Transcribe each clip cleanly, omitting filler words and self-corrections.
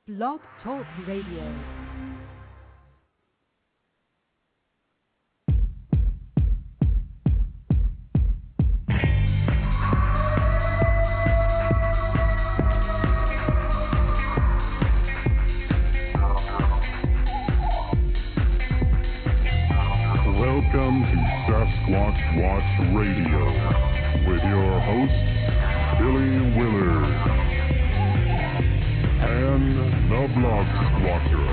Blog Talk Radio. Welcome to Sasquatch Watch Radio with your host, Billy Willard, and the Blog Squatcher.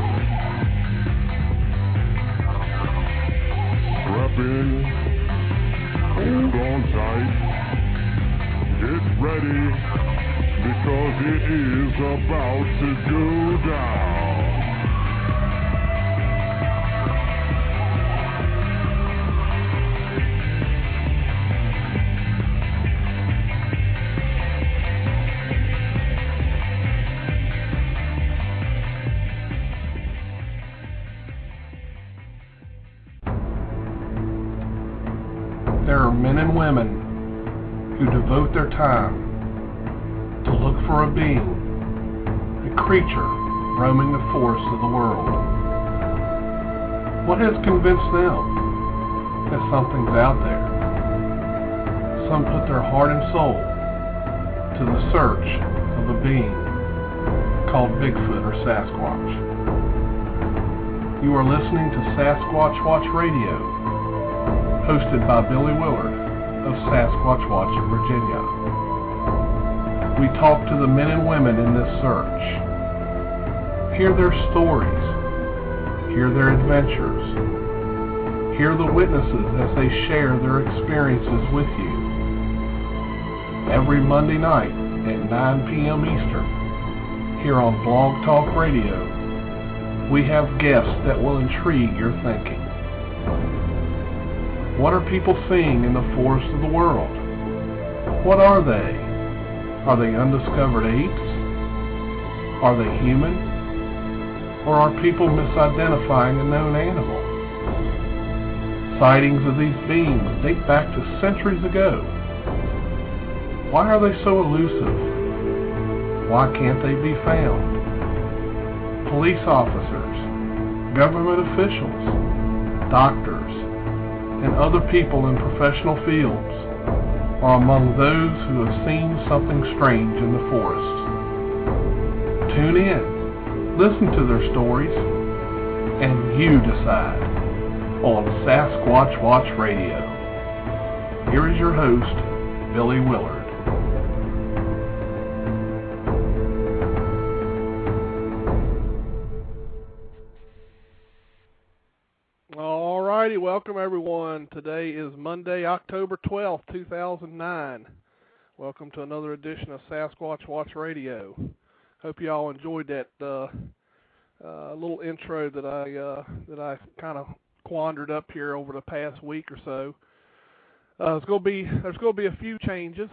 Strap in, hold on tight, get ready, because it is about to go down. There are men and women who devote their time to look for a being, a creature roaming the forests of the world. What has convinced them that something's out there? Some put their heart and soul to the search of a being called Bigfoot or Sasquatch. You are listening to Sasquatch Watch Radio, hosted by Billy Willard of Sasquatch Watch in Virginia. We talk to the men and women in this search, hear their stories, hear their adventures, hear the witnesses as they share their experiences with you. Every Monday night at 9 p.m. Eastern, here on Blog Talk Radio, we have guests that will intrigue your thinking. What are people seeing in the forests of the world? What are they? Are they undiscovered apes? Are they human? Or are people misidentifying a known animal? Sightings of these beings date back to centuries ago. Why are they so elusive? Why can't they be found? Police officers, government officials, doctors, and other people in professional fields are among those who have seen something strange in the forests. Tune in, listen to their stories, and you decide on Sasquatch Watch Radio. Here is your host, Billy Willard. Welcome everyone. Today is Monday, October 12th, 2009. Welcome to another edition of Sasquatch Watch Radio. Hope you all enjoyed that little intro that I kind of quandered up here over the past week or so. There's going to be a few changes,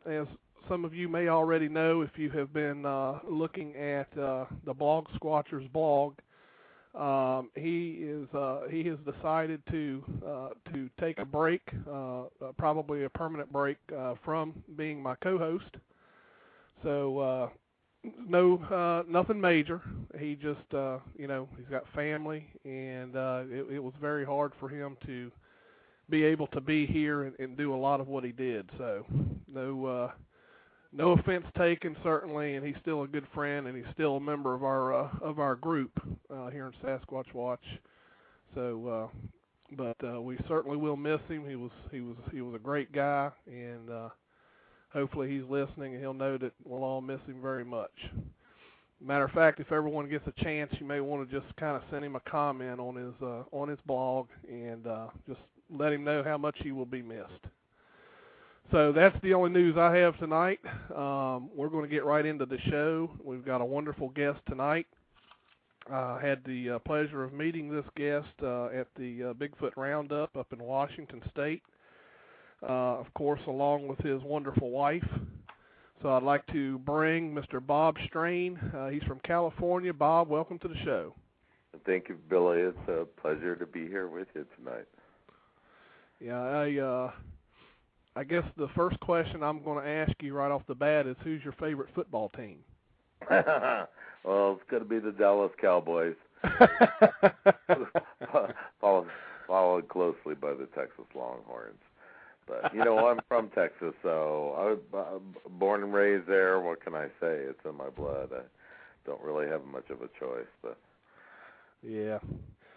as some of you may already know if you have been looking at the Blog Squatcher's blog. He has decided to take a break, probably a permanent break from being my co-host. So nothing major. He just he's got family, and it was very hard for him to be able to be here and do a lot of what he did. So no offense taken, certainly, and he's still a good friend, and he's still a member of our group here in Sasquatch Watch. So, but we certainly will miss him. He was a great guy, and hopefully he's listening, and he'll know that we'll all miss him very much. Matter of fact, if everyone gets a chance, you may want to just kind of send him a comment on his blog, and just let him know how much he will be missed. So that's the only news I have tonight. We're going to get right into the show. We've got a wonderful guest tonight. I had the pleasure of meeting this guest at the Bigfoot Roundup up in Washington State, of course, along with his wonderful wife. So I'd like to bring Mr. Bob Strain. He's from California. Bob, welcome to the show. Thank you, Billy. It's a pleasure to be here with you tonight. Yeah, I guess the first question I'm going to ask you right off the bat is, who's your favorite football team? Well, it's going to be the Dallas Cowboys, followed closely by the Texas Longhorns. But, I'm from Texas, so I was born and raised there. What can I say? It's in my blood. I don't really have much of a choice. But yeah.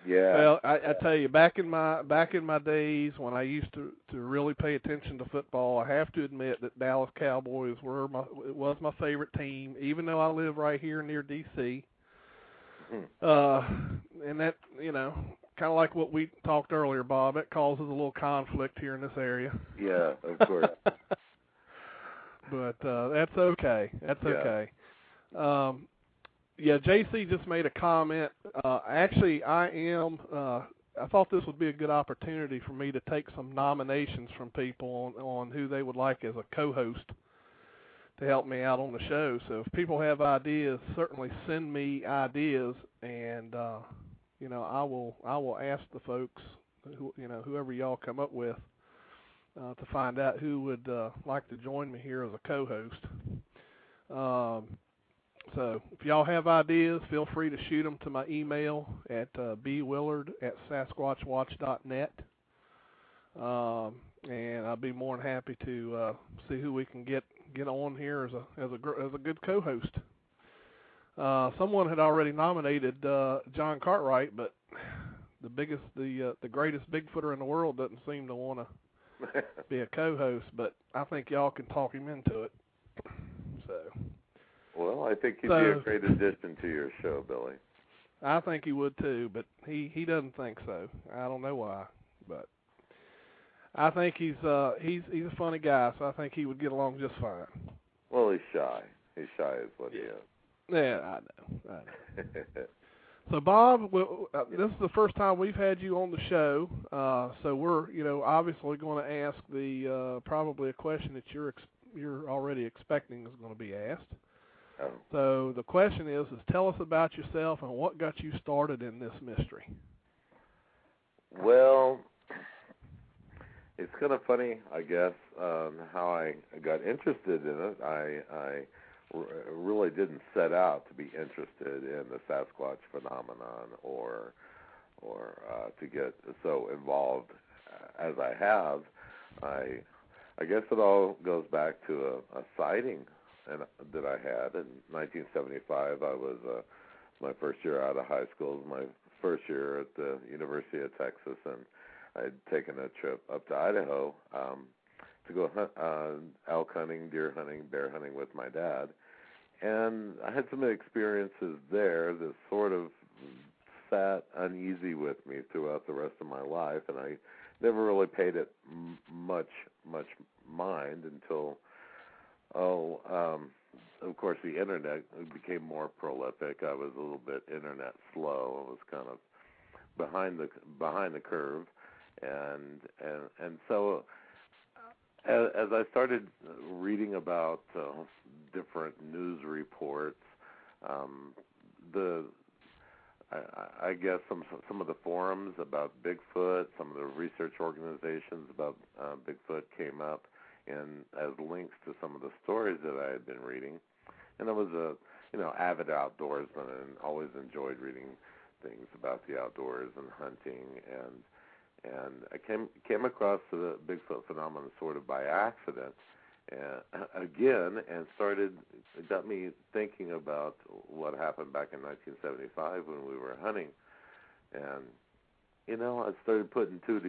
Yeah. Well, I tell you, back in my days when I used to really pay attention to football, I have to admit that Dallas Cowboys was my favorite team, even though I live right here near D.C. And that, kind of like what we talked earlier, Bob, it causes a little conflict here in this area. Yeah, of course. But that's okay. That's okay. Yeah, JC just made a comment. Actually, I thought this would be a good opportunity for me to take some nominations from people on who they would like as a co-host to help me out on the show. So if people have ideas, certainly send me ideas, and I will ask the folks, whoever y'all come up with, to find out who would like to join me here as a co-host. So if y'all have ideas, feel free to shoot them to my email at bwillard@sasquatchwatch.net. And I'll be more than happy to see who we can get on here as a good co-host. Someone had already nominated John Cartwright, but the greatest Bigfooter in the world doesn't seem to want to be a co-host. But I think y'all can talk him into it. So. Well, I think he'd be a great addition to your show, Billy. I think he would too, but he doesn't think so. I don't know why, but I think he's a funny guy, so I think he would get along just fine. Well, he's shy. He's shy is what he is. Yeah, I know. So, Bob, this is the first time we've had you on the show, so we're obviously going to ask probably a question that you're already expecting is going to be asked. Oh. So the question is tell us about yourself and what got you started in this mystery. Well, it's kind of funny, I guess, how I got interested in it. I really didn't set out to be interested in the Sasquatch phenomenon or to get so involved as I have. I guess it all goes back to a sighting that I had in 1975. I was my first year out of high school. It was my first year at the University of Texas, and I had taken a trip up to Idaho to go elk hunting, deer hunting, bear hunting with my dad. And I had some experiences there that sort of sat uneasy with me throughout the rest of my life, and I never really paid it much mind until of course, the internet became more prolific. I was a little bit internet slow. I was kind of behind the curve, and so as I started reading about different news reports, I guess some of the forums about Bigfoot, some of the research organizations about Bigfoot came up and as links to some of the stories that I had been reading. And I was a avid outdoorsman and always enjoyed reading things about the outdoors and hunting, and I came across the Bigfoot phenomenon sort of by accident and it got me thinking about what happened back in 1975 when we were hunting. And I started putting two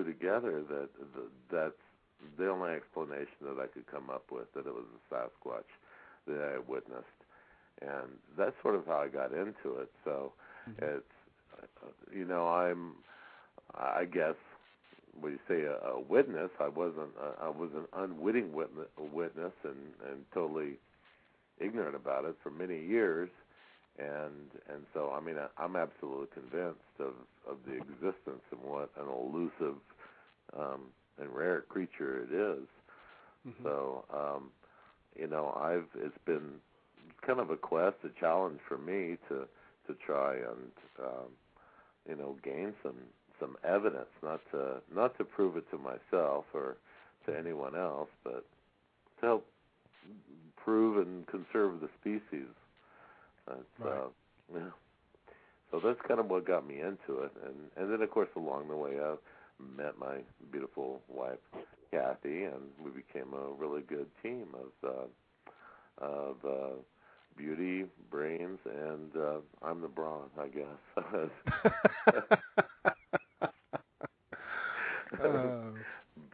together that that's the only explanation that I could come up with, that it was a Sasquatch that I witnessed. And that's sort of how I got into it. So it's, I guess, when you say a witness, I was an unwitting witness and totally ignorant about it for many years. And so, I mean, I'm absolutely convinced of the existence and what an elusive and rare creature it is. Mm-hmm. So, it's been kind of a quest, a challenge for me to try and gain some evidence, not to prove it to myself or to anyone else, but to help prove and conserve the species. Right. Yeah. So that's kind of what got me into it, and then of course along the way I met my beautiful wife Kathy, and we became a really good team of beauty, brains, and I'm the brawn, I guess.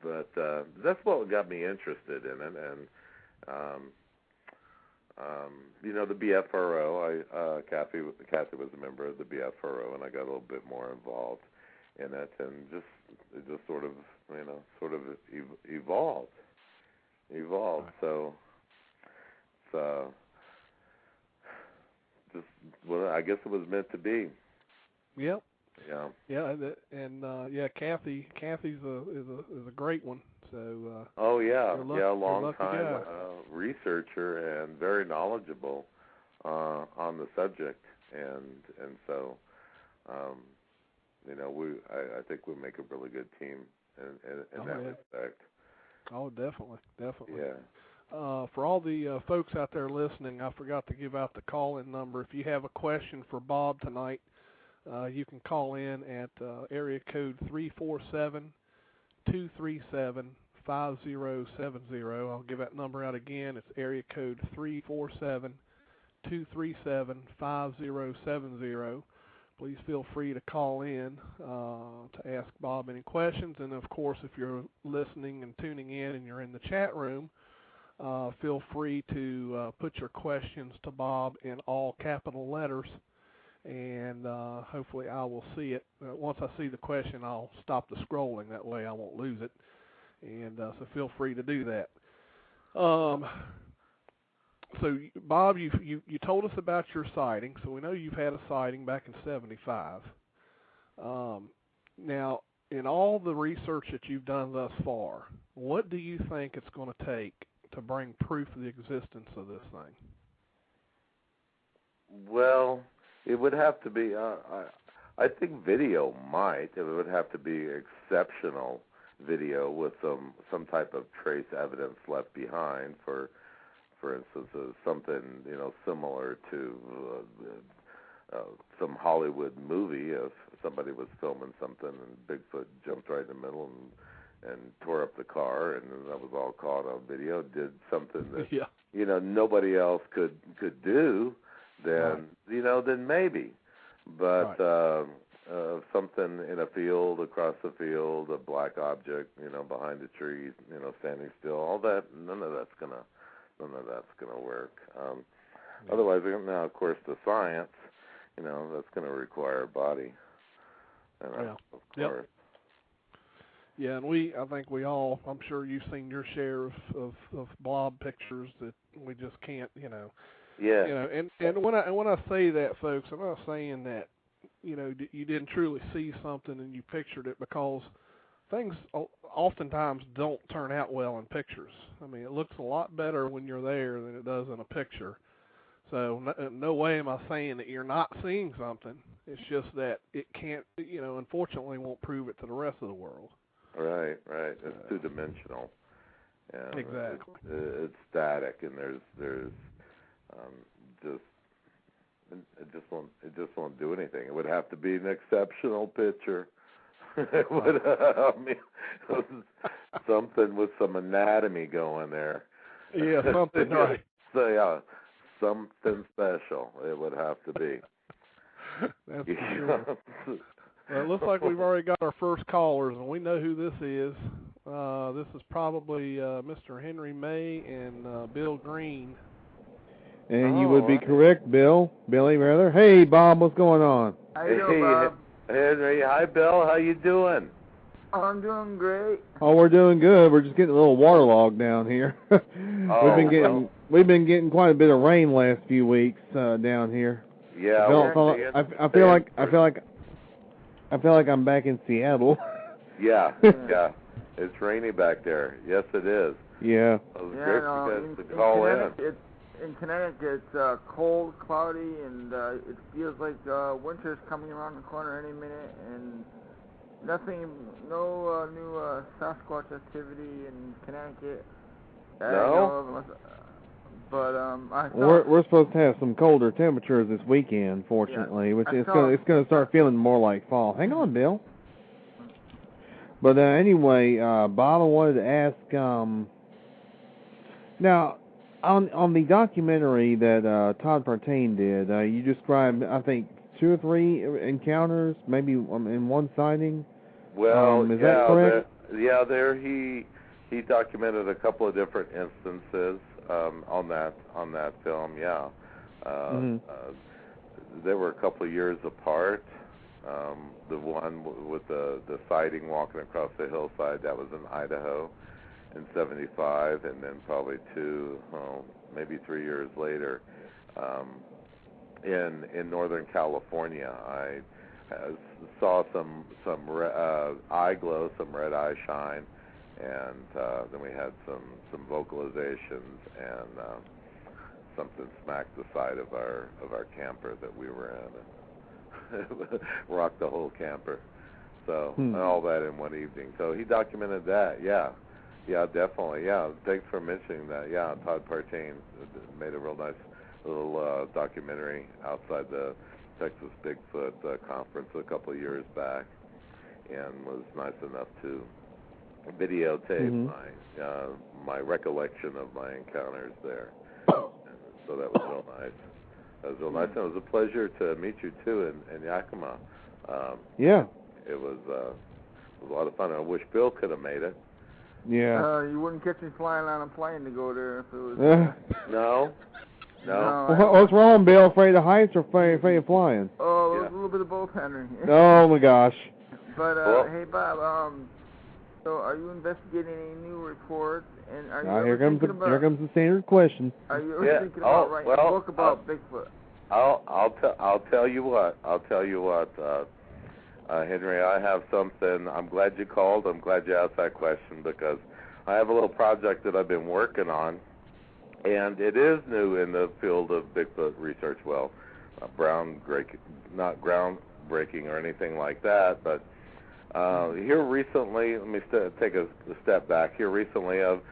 But that's what got me interested in it, and the BFRO. Kathy was a member of the BFRO, and I got a little bit more involved in it, and it just sort of evolved. Right. So just I guess it was meant to be. Yep. Yeah. Yeah, and Kathy's is a great one. So. Oh yeah, long lucky time guy. researcher and very knowledgeable on the subject, and so I think we make a really good team in that respect. Oh, definitely. Yeah. For all the folks out there listening, I forgot to give out the call-in number. If you have a question for Bob tonight, you can call in at area code 347-237-5070. I'll give that number out again. It's area code 347-237-5070. Please feel free to call in to ask Bob any questions. And, of course, if you're listening and tuning in and you're in the chat room, feel free to put your questions to Bob in all capital letters, and hopefully I will see it. Once I see the question, I'll stop the scrolling. That way I won't lose it. And so feel free to do that. So, Bob, you told us about your sighting. So we know you've had a sighting back in '75. Now, in all the research that you've done thus far, what do you think it's going to take to bring proof of the existence of this thing? Well, it would have to be. I think video might. It would have to be exceptional video with some type of trace evidence left behind. For instance, something similar to some Hollywood movie. If somebody was filming something and Bigfoot jumped right in the middle and tore up the car, and that was all caught on video, did something that nobody else could do, then then maybe. But something in a field, across the field, a black object, behind a tree, standing still, all that, none of that's gonna work. Otherwise, now of course the science, that's gonna require a body. And of course. Yeah, and I think we all, I'm sure you've seen your share of blob pictures that we just can't, Yeah. And when I say that, folks, I'm not saying that, you didn't truly see something and you pictured it, because things oftentimes don't turn out well in pictures. I mean, it looks a lot better when you're there than it does in a picture. So no way am I saying that you're not seeing something. It's just that it can't, unfortunately won't prove it to the rest of the world. Right. It's two-dimensional. And exactly. It's static, and there's it just won't do anything. It would have to be an exceptional picture. It would, something with some anatomy going there. Yeah, something right. So yeah, something special. It would have to be. That's for sure. Well, it looks like we've already got our first callers, and we know who this is. This is probably Mr. Henry May and Bill Green. And you would be correct, Billy, rather. Hey, Bob, what's going on? How you doing, Bob? Henry, hi, Bill. How you doing? I'm doing great. Oh, we're doing good. We're just getting a little waterlogged down here. We've been getting quite a bit of rain last few weeks down here. Yeah. I feel like I'm back in Seattle. Yeah. It's rainy back there. Yes, it is. Yeah. It was great for you guys to call in. In Connecticut, it's cold, cloudy, and it feels like winter's coming around the corner any minute, and no new Sasquatch activity in Connecticut. No? But I thought we're supposed to have some colder temperatures this weekend, fortunately, yeah, which it's gonna start feeling more like fall. Hang on, Bill. But anyway, Bob, I wanted to ask. Now, on the documentary that Todd Partain did, you described, I think, 2 or 3 encounters, maybe in one sighting. Well, is that correct? There he documented a couple of different instances on that film. Yeah, they were a couple of years apart. The one with the sighting walking across the hillside, that was in Idaho in '75, and then probably 2, maybe 3 years later, in Northern California, I saw some eye glow, some red eye shine, and then we had some vocalizations, and something smacked the side of our camper that we were in, and rocked the whole camper. So and all that in one evening. So he documented that. Yeah, definitely. Yeah, thanks for mentioning that. Yeah, Todd Partain made a real nice little documentary outside the Texas Bigfoot conference a couple of years back, and was nice enough to videotape my recollection of my encounters there. And so that was real nice. That was real nice. And it was a pleasure to meet you too in Yakima. Yeah. It was a lot of fun. I wish Bill could have made it. Yeah. You wouldn't catch me flying on a plane to go there if it was. No. What's wrong, Bill? Afraid of heights or afraid of flying? Oh, a little bit of both, Henry. Oh my gosh. But hey, Bob. So are you investigating any new reports? And are you here comes the standard question. Are you ever thinking about writing a book about Bigfoot? I'll tell you what. Henry, I have something. I'm glad you called. I'm glad you asked that question, because I have a little project that I've been working on, and it is new in the field of Bigfoot research. Well, not groundbreaking or anything like that, but here recently, let me take a step back. Here recently, I've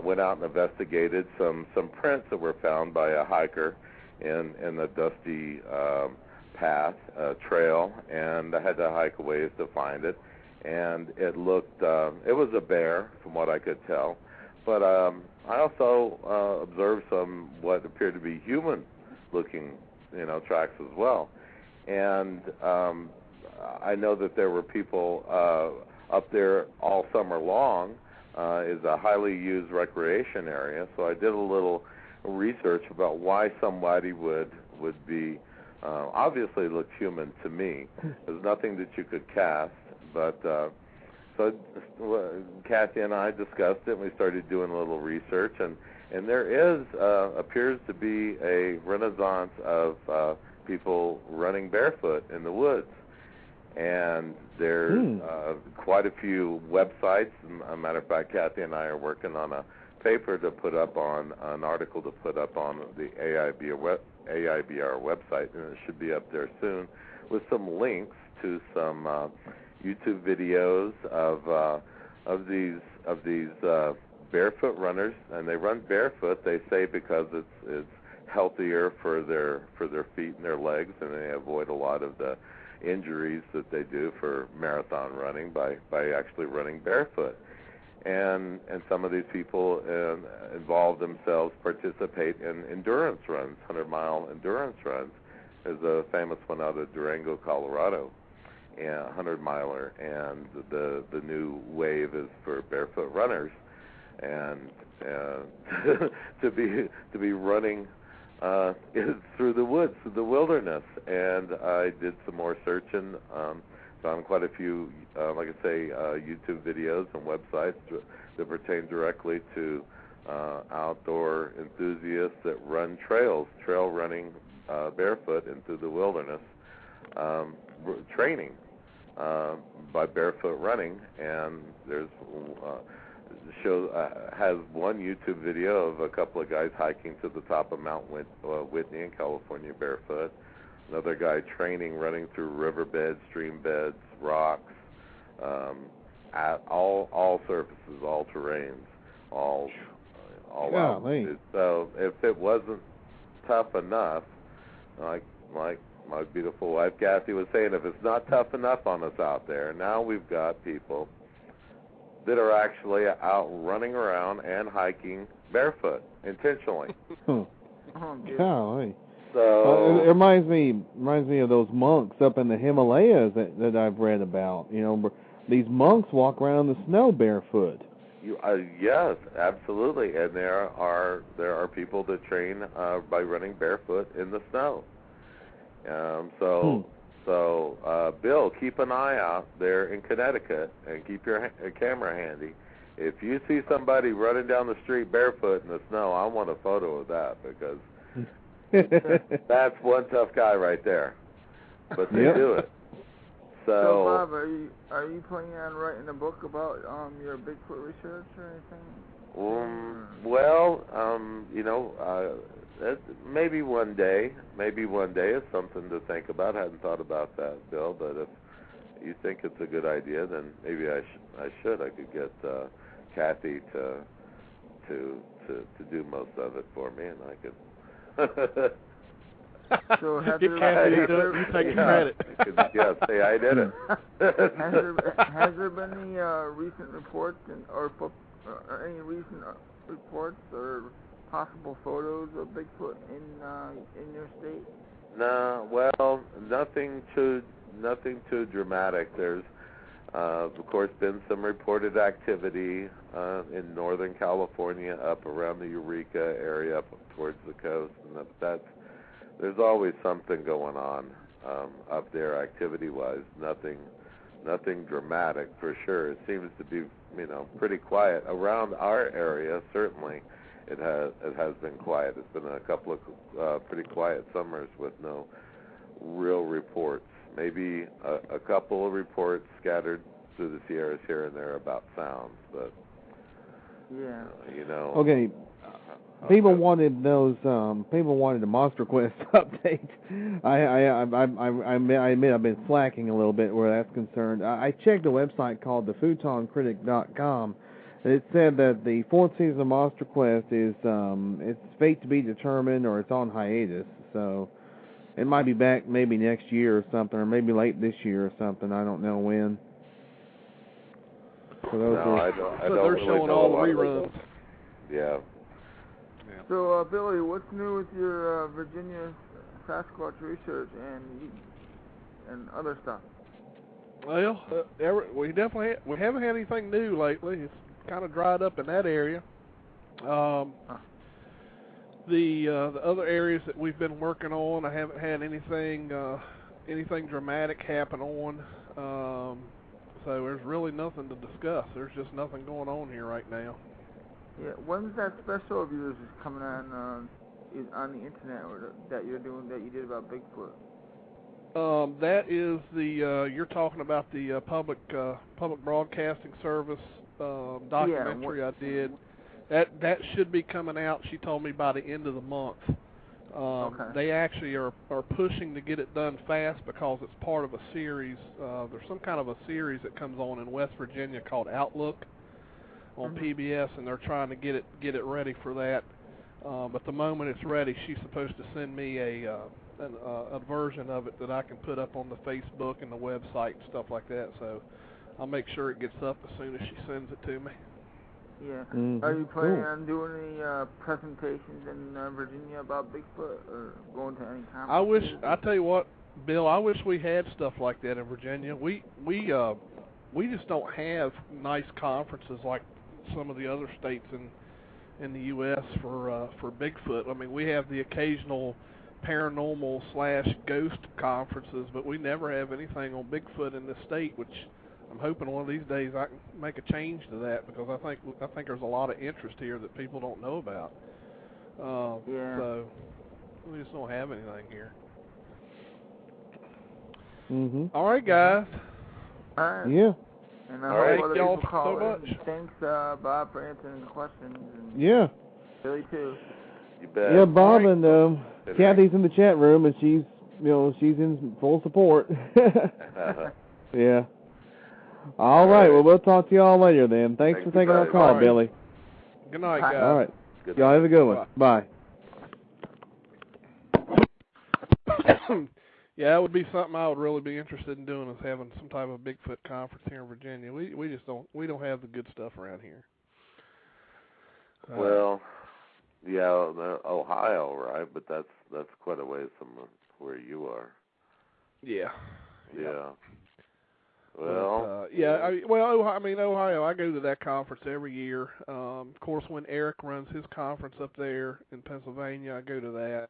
went out and investigated some prints that were found by a hiker in the Dusty Path trail, and I had to hike a ways to find it. And it looked, it was a bear from what I could tell, but I also observed some what appeared to be human-looking, tracks as well. And I know that there were people up there all summer long. Is a highly used recreation area, so I did a little research about why somebody would be obviously looked human to me. There's nothing that you could cast, but so Kathy and I discussed it, and we started doing a little research, and there is appears to be a renaissance of people running barefoot in the woods. And there's quite a few websites. As a matter of fact, Kathy and I are working on a paper to put up on an article to put up on the AIBR website, and it should be up there soon, with some links to some YouTube videos of these barefoot runners, and they run barefoot. They say because it's healthier for their feet and their legs, and they avoid a lot of the injuries that they do for marathon running by actually running barefoot. And some of these people involve themselves, participate in endurance runs, 100-mile endurance runs. There's a famous one out of Durango, Colorado, a 100-miler, and the new wave is for barefoot runners, and to be running through the woods, through the wilderness. And I did some more searching, found quite a few, like I say, YouTube videos and websites that pertain directly to outdoor enthusiasts that run trail running barefoot into the wilderness, training by barefoot running. And there's has one YouTube video of a couple of guys hiking to the top of Mount Whitney in California barefoot. Another guy training running through riverbeds, stream beds, rocks, at all surfaces, all terrains, all all Golly. out. So if it wasn't tough enough, like my beautiful wife Kathy was saying, if it's not tough enough on us out there, now we've got people that are actually out running around and hiking barefoot intentionally. Golly. So it reminds me of those monks up in the Himalayas that I've read about. You know, these monks walk around in the snow barefoot. Yes, absolutely, and there are people that train by running barefoot in the snow. So Bill, keep an eye out there in Connecticut and keep your camera handy. If you see somebody running down the street barefoot in the snow, I want a photo of that, because that's one tough guy right there. But they do it. So Bob, are you planning on writing a book about your Bigfoot research or anything? Maybe one day. Maybe one day is something to think about. I hadn't thought about that, Bill. But if you think it's a good idea, then maybe I should. I could get Kathy to do most of it for me, and I could. So have Get Kathy to do it. You take credit. Yeah, say I did it. Has there been any recent reports or any recent reports or possible photos of Bigfoot in your state? No, well, nothing too dramatic. There's of course been some reported activity in Northern California, up around the Eureka area, up towards the coast, and there's always something going on up there, activity-wise. Nothing dramatic for sure. It seems to be, pretty quiet around our area. Certainly, it has been quiet. It's been a couple of pretty quiet summers with no real reports. Maybe a couple of reports scattered through the Sierras here and there about sounds, but yeah, Okay. People wanted those. People wanted the Monster Quest update. I admit I've been slacking a little bit where that's concerned. I checked a website called thefutoncritic.com. It said that the 4th season of Monster Quest is it's fate to be determined, or it's on hiatus. So it might be back maybe next year or something, or maybe late this year or something. I don't know when. So I don't they're really showing know all the a lot of reruns. those. Yeah. So, Billy, what's new with your Virginia Sasquatch research and other stuff? Well, we haven't had anything new lately. It's kind of dried up in that area. The other areas that we've been working on, I haven't had anything dramatic happen on. So there's really nothing to discuss. There's just nothing going on here right now. Yeah, when's that special of yours is coming on the internet that you're doing that you did about Bigfoot? That is you're talking about the public broadcasting service documentary I did. That should be coming out, she told me, by the end of the month. Okay. They actually are pushing to get it done fast because it's part of a series. There's some kind of a series that comes on in West Virginia called Outlook on PBS, and they're trying to get it ready for that. But the moment it's ready, she's supposed to send me a version of it that I can put up on the Facebook and the website and stuff like that. So I'll make sure it gets up as soon as she sends it to me. Yeah. Are you planning on doing any presentations in Virginia about Bigfoot, or going to any conferences? I tell you what, Bill, I wish we had stuff like that in Virginia. We just don't have nice conferences like some of the other states in the U.S. for Bigfoot. I mean, we have the occasional paranormal / ghost conferences, but we never have anything on Bigfoot in this state, which I'm hoping one of these days I can make a change to that, because I think there's a lot of interest here that people don't know about. Yeah. So we just don't have anything here. All right, guys. All right. Yeah. And All right. other Thank y'all people call so in. much. Thanks, Bob, for answering the questions. And Yeah. Billy too. You bet. Yeah, Bob, All and Kathy's in the chat room, and she's in full support. Yeah. All right. Well, we'll talk to you all later then. Thanks for taking our call, Bye. Billy. Good night, guys. All right. Good Y'all night. have a good one. Bye. Yeah, that would be something I would really be interested in doing, is having some type of Bigfoot conference here in Virginia. We just don't have the good stuff around here. Well, yeah, Ohio, right? But that's quite a ways from where you are. Yeah. Yeah. Well, Well, Ohio. I go to that conference every year. Of course, when Eric runs his conference up there in Pennsylvania, I go to that.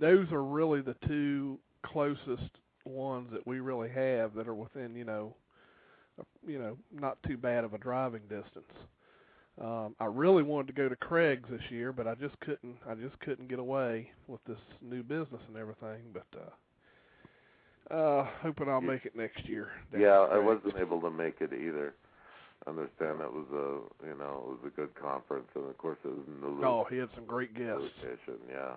Those are really the two closest ones that we really have that are within, not too bad of a driving distance. I really wanted to go to Craig's this year, but I just couldn't get away with this new business and everything. But hoping I'll make it next year. Yeah, I wasn't able to make it either. I understand that was a good conference, and of course it was in the Oh, he had some great guests. location. Yeah.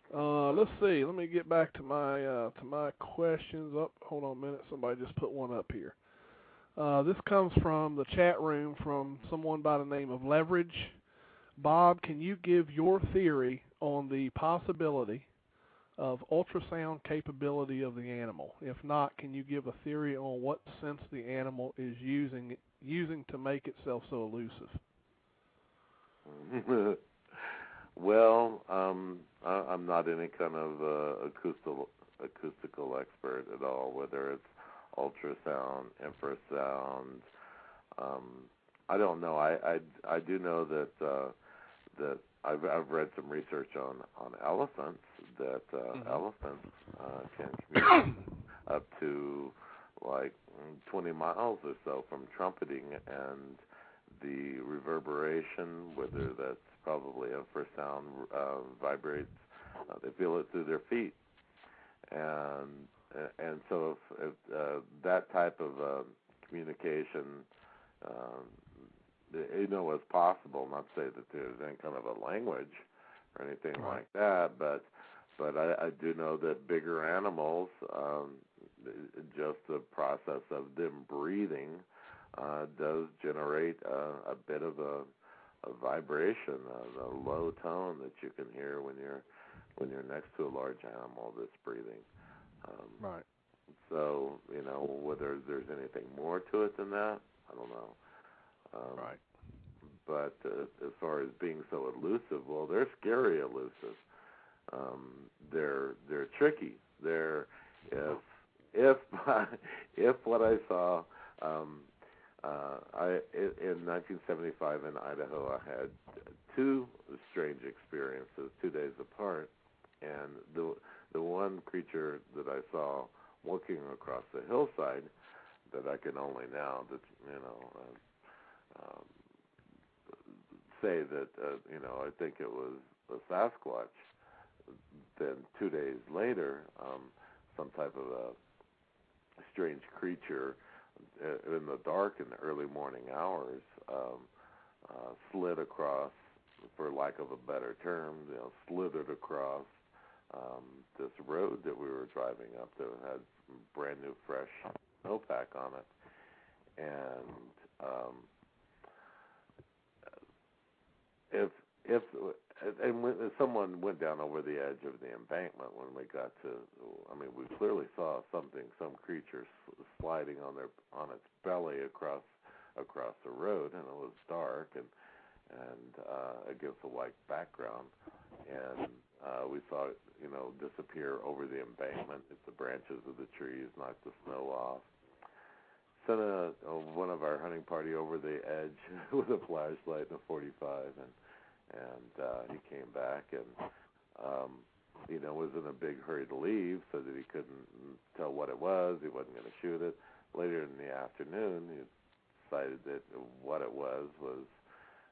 Let's see. Let me get back to my questions. Hold on a minute. Somebody just put one up here. This comes from the chat room from someone by the name of Leverage. Bob, can you give your theory on the possibility of ultrasound capability of the animal? If not, can you give a theory on what sense the animal is using to make itself so elusive? Well, I'm not any kind of acoustical expert at all, whether it's ultrasound, infrasound. I don't know. I do know that I've read some research on elephants, that elephants can communicate up to like 20 miles or so from trumpeting, and the reverberation, whether that's probably infrasound, vibrates. They feel it through their feet, and so if that type of communication, is possible. Not to say that there's any kind of a language or anything like that, but I do know that bigger animals, just the process of them breathing, does generate a bit of a vibration, a low tone that you can hear when you're next to a large animal that's breathing. Right. So whether there's anything more to it than that, I don't know. Right. But as far as being so elusive, well, they're scary elusive. They're tricky. They're if what I saw, in 1975 in Idaho, I had two strange experiences 2 days apart, and the one creature that I saw walking across the hillside, that I can only now say that I think it was a Sasquatch. Then 2 days later, some type of a strange creature in the dark in the early morning hours slid across, for lack of a better term, slithered across this road that we were driving up that had brand new fresh snowpack on it. And when someone went down over the edge of the embankment, when we got to, we clearly saw some creature sliding on its belly across the road, and it was dark and against a white background, and we saw it, disappear over the embankment. The branches of the trees knocked the snow off. Sent one of our hunting party over the edge with a flashlight and a 45, and he came back and was in a big hurry to leave, so that he couldn't tell what it was. He wasn't going to shoot it. Later in the afternoon, he decided that what it was,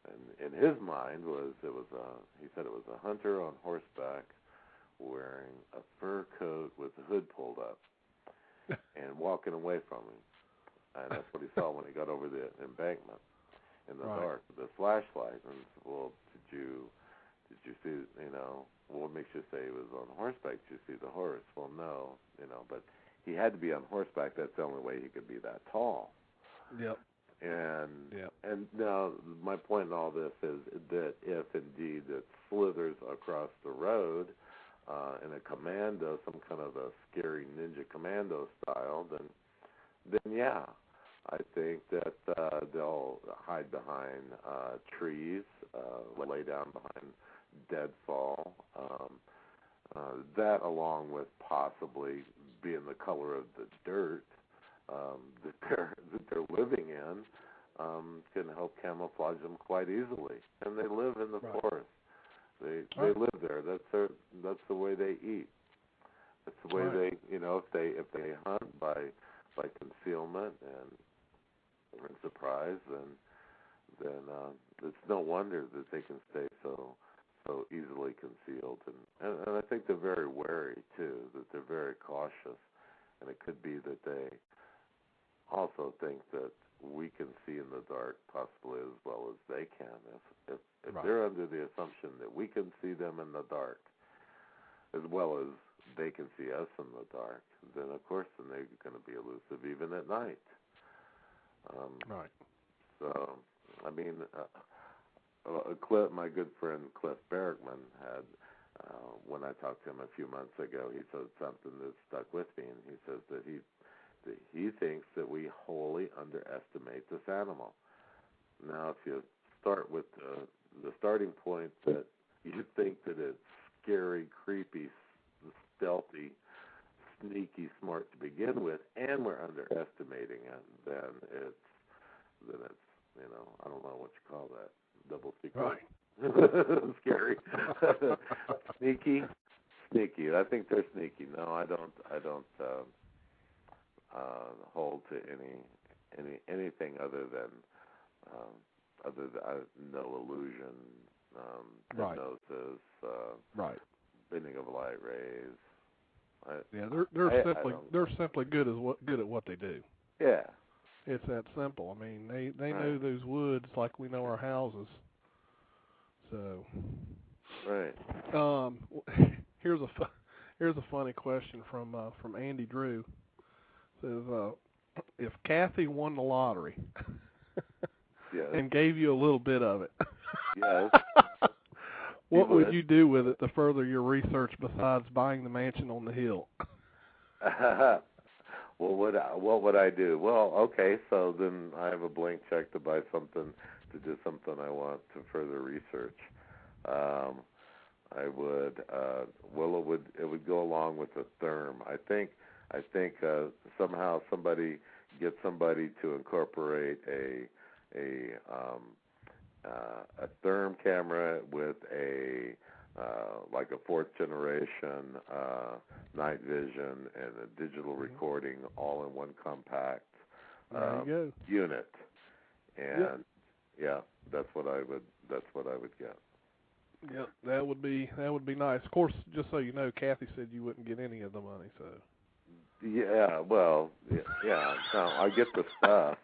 and in his mind he said it was a hunter on horseback wearing a fur coat with the hood pulled up and walking away from him. And that's what he saw when he got over the embankment in the dark with the flashlight. And well, did you see? What makes you say he was on horseback? Did you see the horse? Well, no, but he had to be on horseback. That's the only way he could be that tall. Yep. And now my point in all this is that if indeed it slithers across the road in a commando, some kind of a scary ninja commando style, then yeah, I think that they'll hide behind trees, lay down behind deadfall. That, along with possibly being the color of the dirt that they're living in, can help camouflage them quite easily. And they live in the forest. They live there. That's the way they eat. That's the way they, if they hunt by concealment and surprise, then it's no wonder that they can stay so easily concealed. And I think they're very wary too. That they're very cautious, and it could be that they also think that we can see in the dark possibly as well as they can. If they're under the assumption that we can see them in the dark as well as they can see us in the dark, then of course they're going to be elusive even at night. So, I mean, Cliff, my good friend Cliff Bergman had, when I talked to him a few months ago, he said something that stuck with me, and he says that he thinks that we wholly underestimate this animal. Now, if you start with the starting point that you think that it's scary, creepy, stealthy, sneaky, smart to begin with, and we're underestimating it, then it's I don't know what you call that, double secret. Right. Scary. Sneaky. I think they're sneaky. No, I don't hold to anything other than no illusion, hypnosis, bending of light rays. They're simply good at what they do. Yeah. It's that simple. I mean, they know those woods like we know our houses. So. Right. Here's a funny question from Andy Drew. It says, if Kathy won the lottery and gave you a little bit of it, yes, what would you do with it to further your research besides buying the mansion on the hill? Well, what would I do? Well, okay, so then I have a blank check to buy something, to do something I want to further research. I would, it would go along with the therm. I think somehow get somebody to incorporate a therm camera with like a fourth generation night vision and a digital recording all in one compact unit. And that's what I would get. Yep, that would be nice. Of course, just so you know, Kathy said you wouldn't get any of the money, so. Yeah, well, yeah. No, I get the stuff.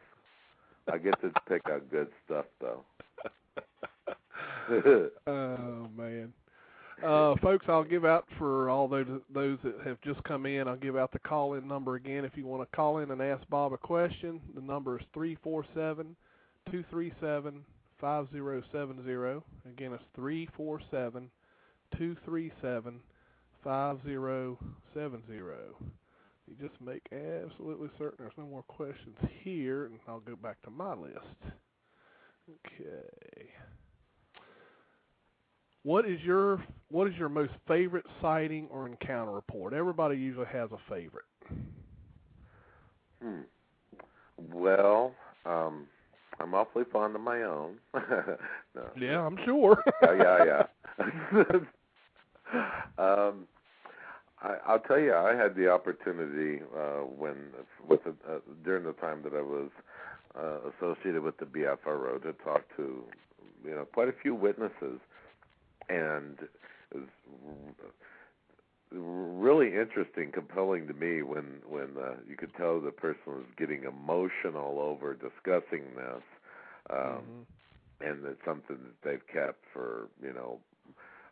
I get to pick out good stuff, though. Oh man, folks! I'll give out for all those that have just come in. I'll give out the call-in number again. If you want to call in and ask Bob a question, the number is 347-237-5070. Again, it's 347-237-5070. You just make absolutely certain there's no more questions here, and I'll go back to my list. Okay. What is your most favorite sighting or encounter report? Everybody usually has a favorite. Well, I'm awfully fond of my own. No. Yeah, I'm sure. Yeah. I'll tell you, I had the opportunity during the time that I was associated with the BFRO to talk to quite a few witnesses, and it was really interesting, compelling to me when you could tell the person was getting emotional over discussing this, and it's something that they've kept for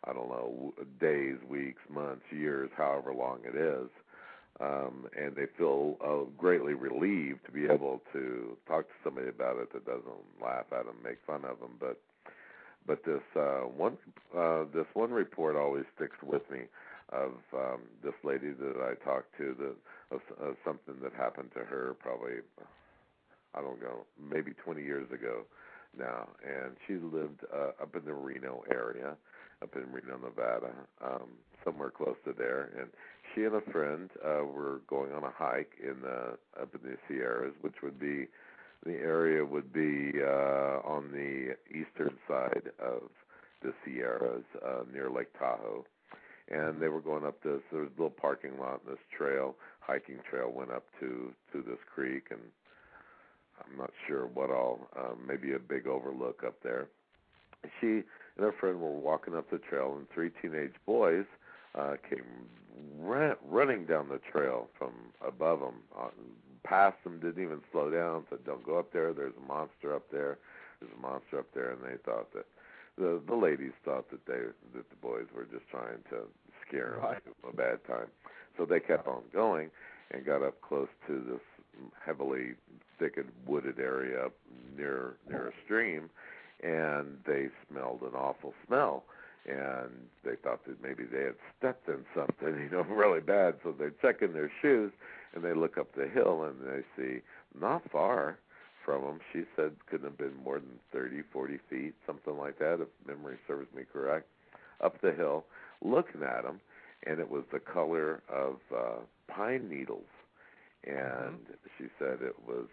I don't know, days, weeks, months, years, however long it is. and they feel greatly relieved to be able to talk to somebody about it that doesn't laugh at them, make fun of them. But this one report always sticks with me of this lady that I talked to of something that happened to her probably, I don't know, maybe 20 years ago now, and she lived up in the Reno area, up in Reno, Nevada, somewhere close to there, and she and a friend were going on a hike up in the Sierras, which would be, the area would be on the eastern side of the Sierras, near Lake Tahoe. And they were going up this, there was a little parking lot, and this trail, hiking trail, went up to this creek, and I'm not sure what all, maybe a big overlook up there. She and her friend were walking up the trail, and 3 teenage boys came running down the trail from above them, past them, didn't even slow down, said, "Don't go up there, there's a monster up there, there's a monster up there," and they thought that, the ladies thought that the boys were just trying to scare them, give them a bad time. So they kept on going and got up close to this heavily thicket wooded area up near a stream, and they smelled an awful smell, and they thought that maybe they had stepped in something, really bad. So they're checking their shoes, and they look up the hill, and they see not far from them, she said couldn't have been more than 30, 40 feet, something like that, if memory serves me correct, up the hill, looking at them, and it was the color of pine needles. And she said it was,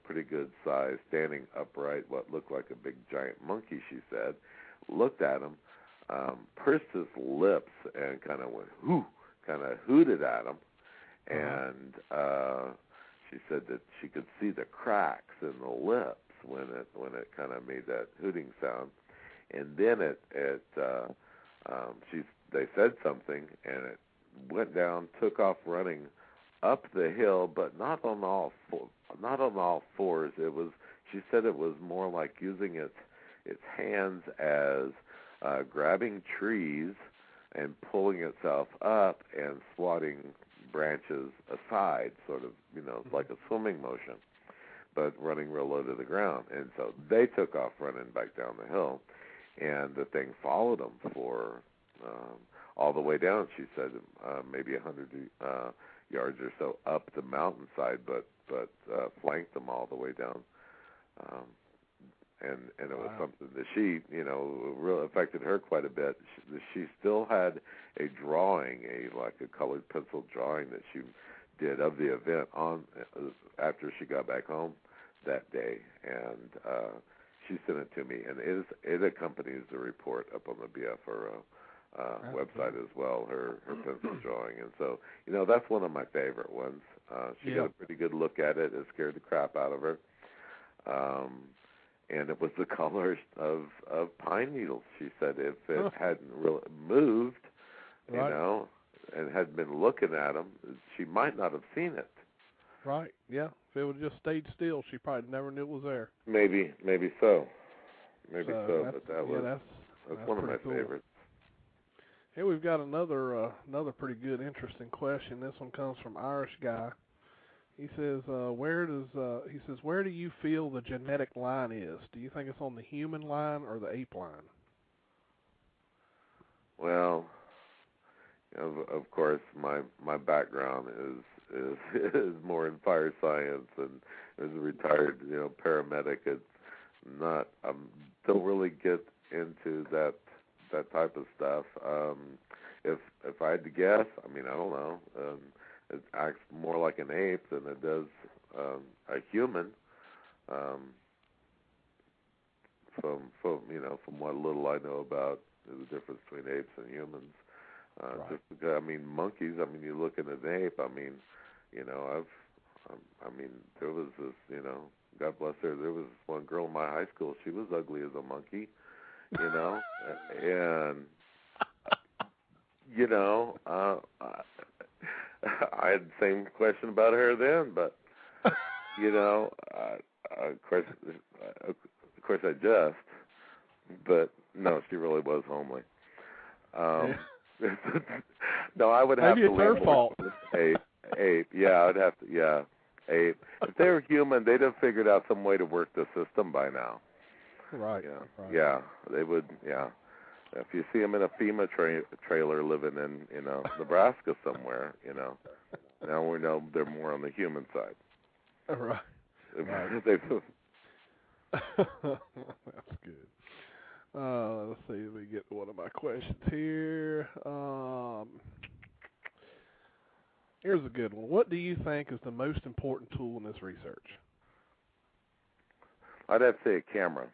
pretty good size, standing upright, what looked like a big giant monkey, she said, looked at him, pursed his lips and kind of went, hoo, kind of hooted at him. And she said that she could see the cracks in the lips when it kind of made that hooting sound. And then they said something, and it went down, took off running up the hill, but not on all fours. It was, she said, it was more like using its hands as grabbing trees and pulling itself up and swatting branches aside, sort of, like a swimming motion, but running real low to the ground. And so they took off running back down the hill, and the thing followed them for all the way down. She said maybe 100 yards or so up the mountainside, but flanked them all the way down. And it was something that she, really affected her quite a bit. She still had a drawing, like a colored pencil drawing that she did of the event after she got back home that day, and she sent it to me, and it accompanies the report up on the BFRO website as well, her pencil drawing. And so, that's one of my favorite ones. She got a pretty good look at it. It scared the crap out of her. And it was the colors of pine needles. She said if it hadn't really moved, and had been looking at them, she might not have seen it. Right, yeah. If it would have just stayed still, she probably never knew it was there. Maybe so. But that's one of my favorites. Here we've got another pretty good, interesting question. This one comes from Irish Guy. He says, where do you feel the genetic line is? Do you think it's on the human line or the ape line? Well, of course, my background is more in fire science, and as a retired paramedic, it's not. Don't really get into that type of stuff. If I had to guess, I don't know. It acts more like an ape than it does a human. From what little I know about the difference between apes and humans. Just because, monkeys. You look at an ape. There was this. God bless her. There was one girl in my high school. She was ugly as a monkey. And I had the same question about her then, but of course I jest, but no, she really was homely. No, I would have Maybe to it's her fault. Ape. Yeah, I'd have to. Yeah, ape. If they were human, they'd have figured out some way to work the system by now. Right. Yeah. Right. Yeah, they would. Yeah. If you see them in a FEMA trailer living in, Nebraska somewhere, now we know they're more on the human side. Right. Right. That's good. Let's see. Let me get to one of my questions here. Here's a good one. What do you think is the most important tool in this research? I'd have to say a camera.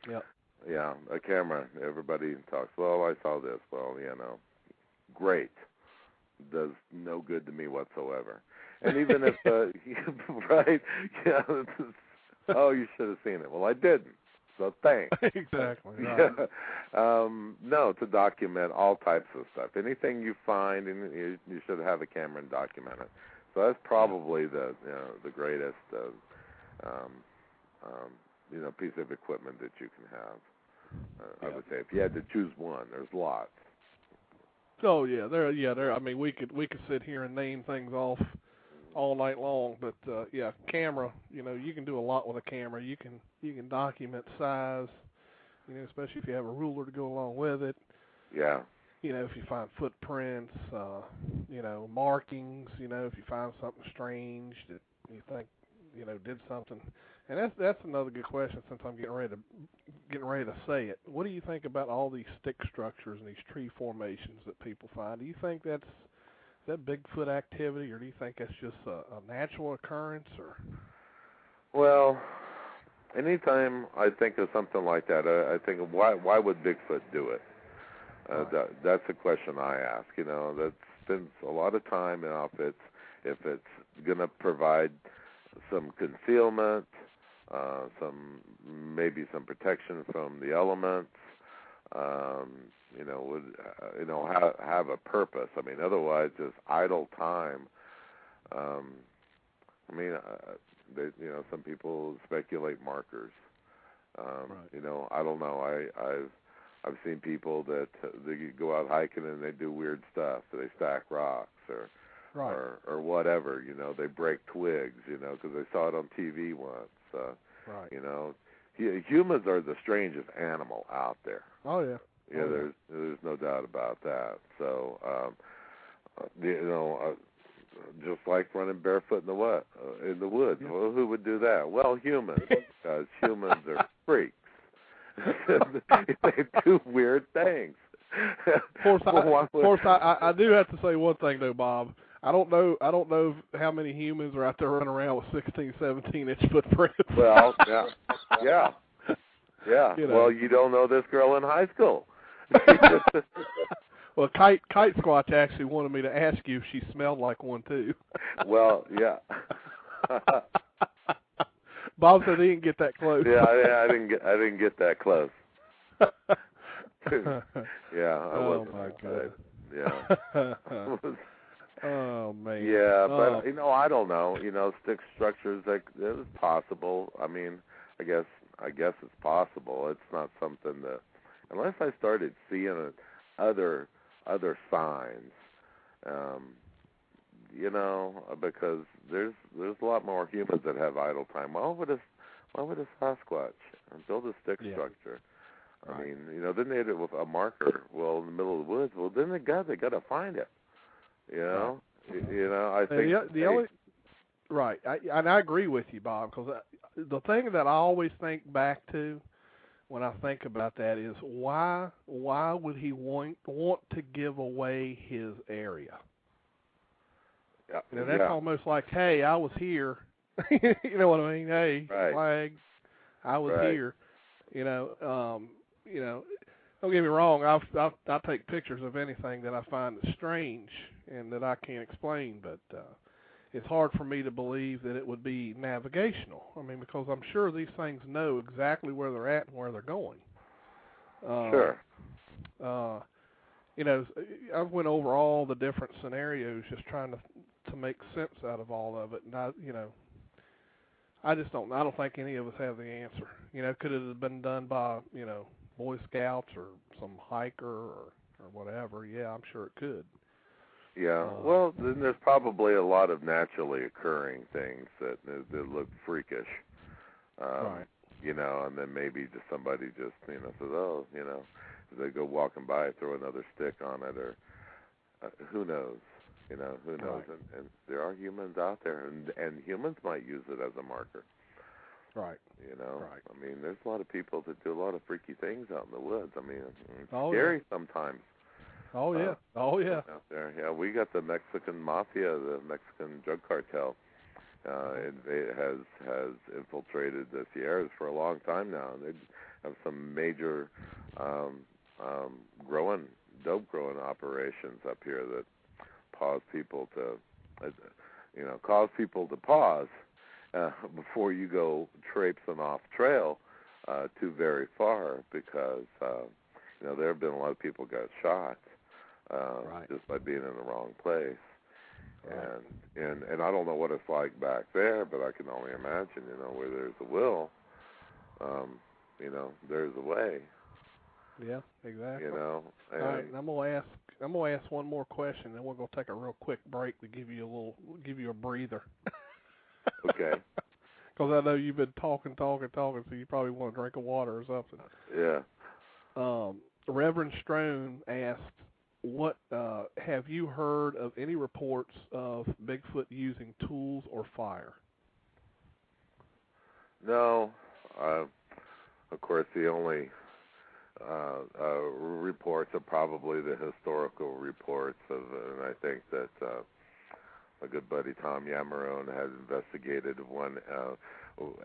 Yep. Yeah, a camera. Everybody talks, well, I saw this. Well, great. Does no good to me whatsoever. And even if, right, yeah, oh, you should have seen it. Well, I didn't. So thanks. Exactly. Right. Yeah. No, to document all types of stuff. Anything you find, and you should have a camera and document it. So that's probably the greatest piece of equipment that you can have. I would say if you had to choose one, there's lots. Oh yeah, there. I mean, we could sit here and name things off all night long, but camera. You can do a lot with a camera. You can document size. Especially if you have a ruler to go along with it. Yeah. If you find footprints, markings. If you find something strange that you think did something. And that's another good question since I'm getting ready to say it. What do you think about all these stick structures and these tree formations that people find? Do you think that's Bigfoot activity, or do you think that's just a natural occurrence? Or well, anytime I think of something like that, I think of why would Bigfoot do it? That's a question I ask. That spends a lot of time, if it's going to provide some concealment, maybe some protection from the elements, would have a purpose. I mean, otherwise, just idle time. Some people speculate markers. Right. I don't know. I've seen people that they go out hiking and they do weird stuff. They stack rocks or right. or whatever. They break twigs. Because they saw it on TV once. Right. Humans are the strangest animal out there. Oh yeah. Yeah, there's no doubt about that. So, just like running barefoot in the woods. Yeah. Well, who would do that? Well, humans, because humans are freaks. They do weird things. Of course, I do have to say one thing though, Bob. I don't know how many humans are out there running around with 16, 17-inch footprints. Well, yeah. Well, you don't know this girl in high school. Well, Kite Squatch actually wanted me to ask you if she smelled like one too. Well, yeah. Bob said he didn't get that close. Yeah, I didn't get that close. Yeah, I wasn't. Oh my God. Yeah. Oh man. Yeah, but I don't know. Stick structures, it's possible. I mean, I guess it's possible. It's not something that, unless I started seeing other signs, because there's a lot more humans that have idle time. Why would a Sasquatch build a stick structure? Right. I mean, then they did it with a marker. Well, in the middle of the woods. Well, then they got to find it. Right. I think the only right. I agree with you, Bob, because the thing that I always think back to when I think about that is why would he want to give away his area? Yeah. That's almost like, hey, I was here. You know what I mean? Hey, right. flag, I was right. here. Don't get me wrong. I'll take pictures of anything that I find strange and that I can't explain, but it's hard for me to believe that it would be navigational. I mean, because I'm sure these things know exactly where they're at and where they're going. Sure. I've went over all the different scenarios just trying to make sense out of all of it, and I just don't. I don't think any of us have the answer. Could it have been done by Boy Scouts or some hiker or whatever? Yeah, I'm sure it could. Yeah. Well, then there's probably a lot of naturally occurring things that look freakish. Right. You know, and then maybe just somebody just, you know, says, oh, you know, they go walking by, throw another stick on it, or who knows? You know, who knows? Right. And there are humans out there, and humans might use it as a marker. Right. You know, Right. I mean, there's a lot of people that do a lot of freaky things out in the woods. I mean, it's Oh, scary yeah. sometimes. Oh yeah. Oh yeah. Out there, yeah. We got the Mexican mafia, the Mexican drug cartel. It has infiltrated the Sierras for a long time now. They have some major dope growing operations up here that cause people to pause before you go traipsing off trail too very far, because you know, there have been a lot of people got shot just by being in the wrong place. Right. And I don't know what it's like back there, but I can only imagine, you know, where there's a will, you know, there's a way. Yeah, exactly. You know. All right, and I'm gonna ask one more question, and we're gonna take a real quick break to give you a breather. Okay. Because I know you've been talking, so you probably want a drink of water or something. Yeah. Reverend Strone asked, "What have you heard of any reports of Bigfoot using tools or fire?" No. Of course, the only reports are probably the historical reports of, and I think that my good buddy Tom Yamarone had investigated one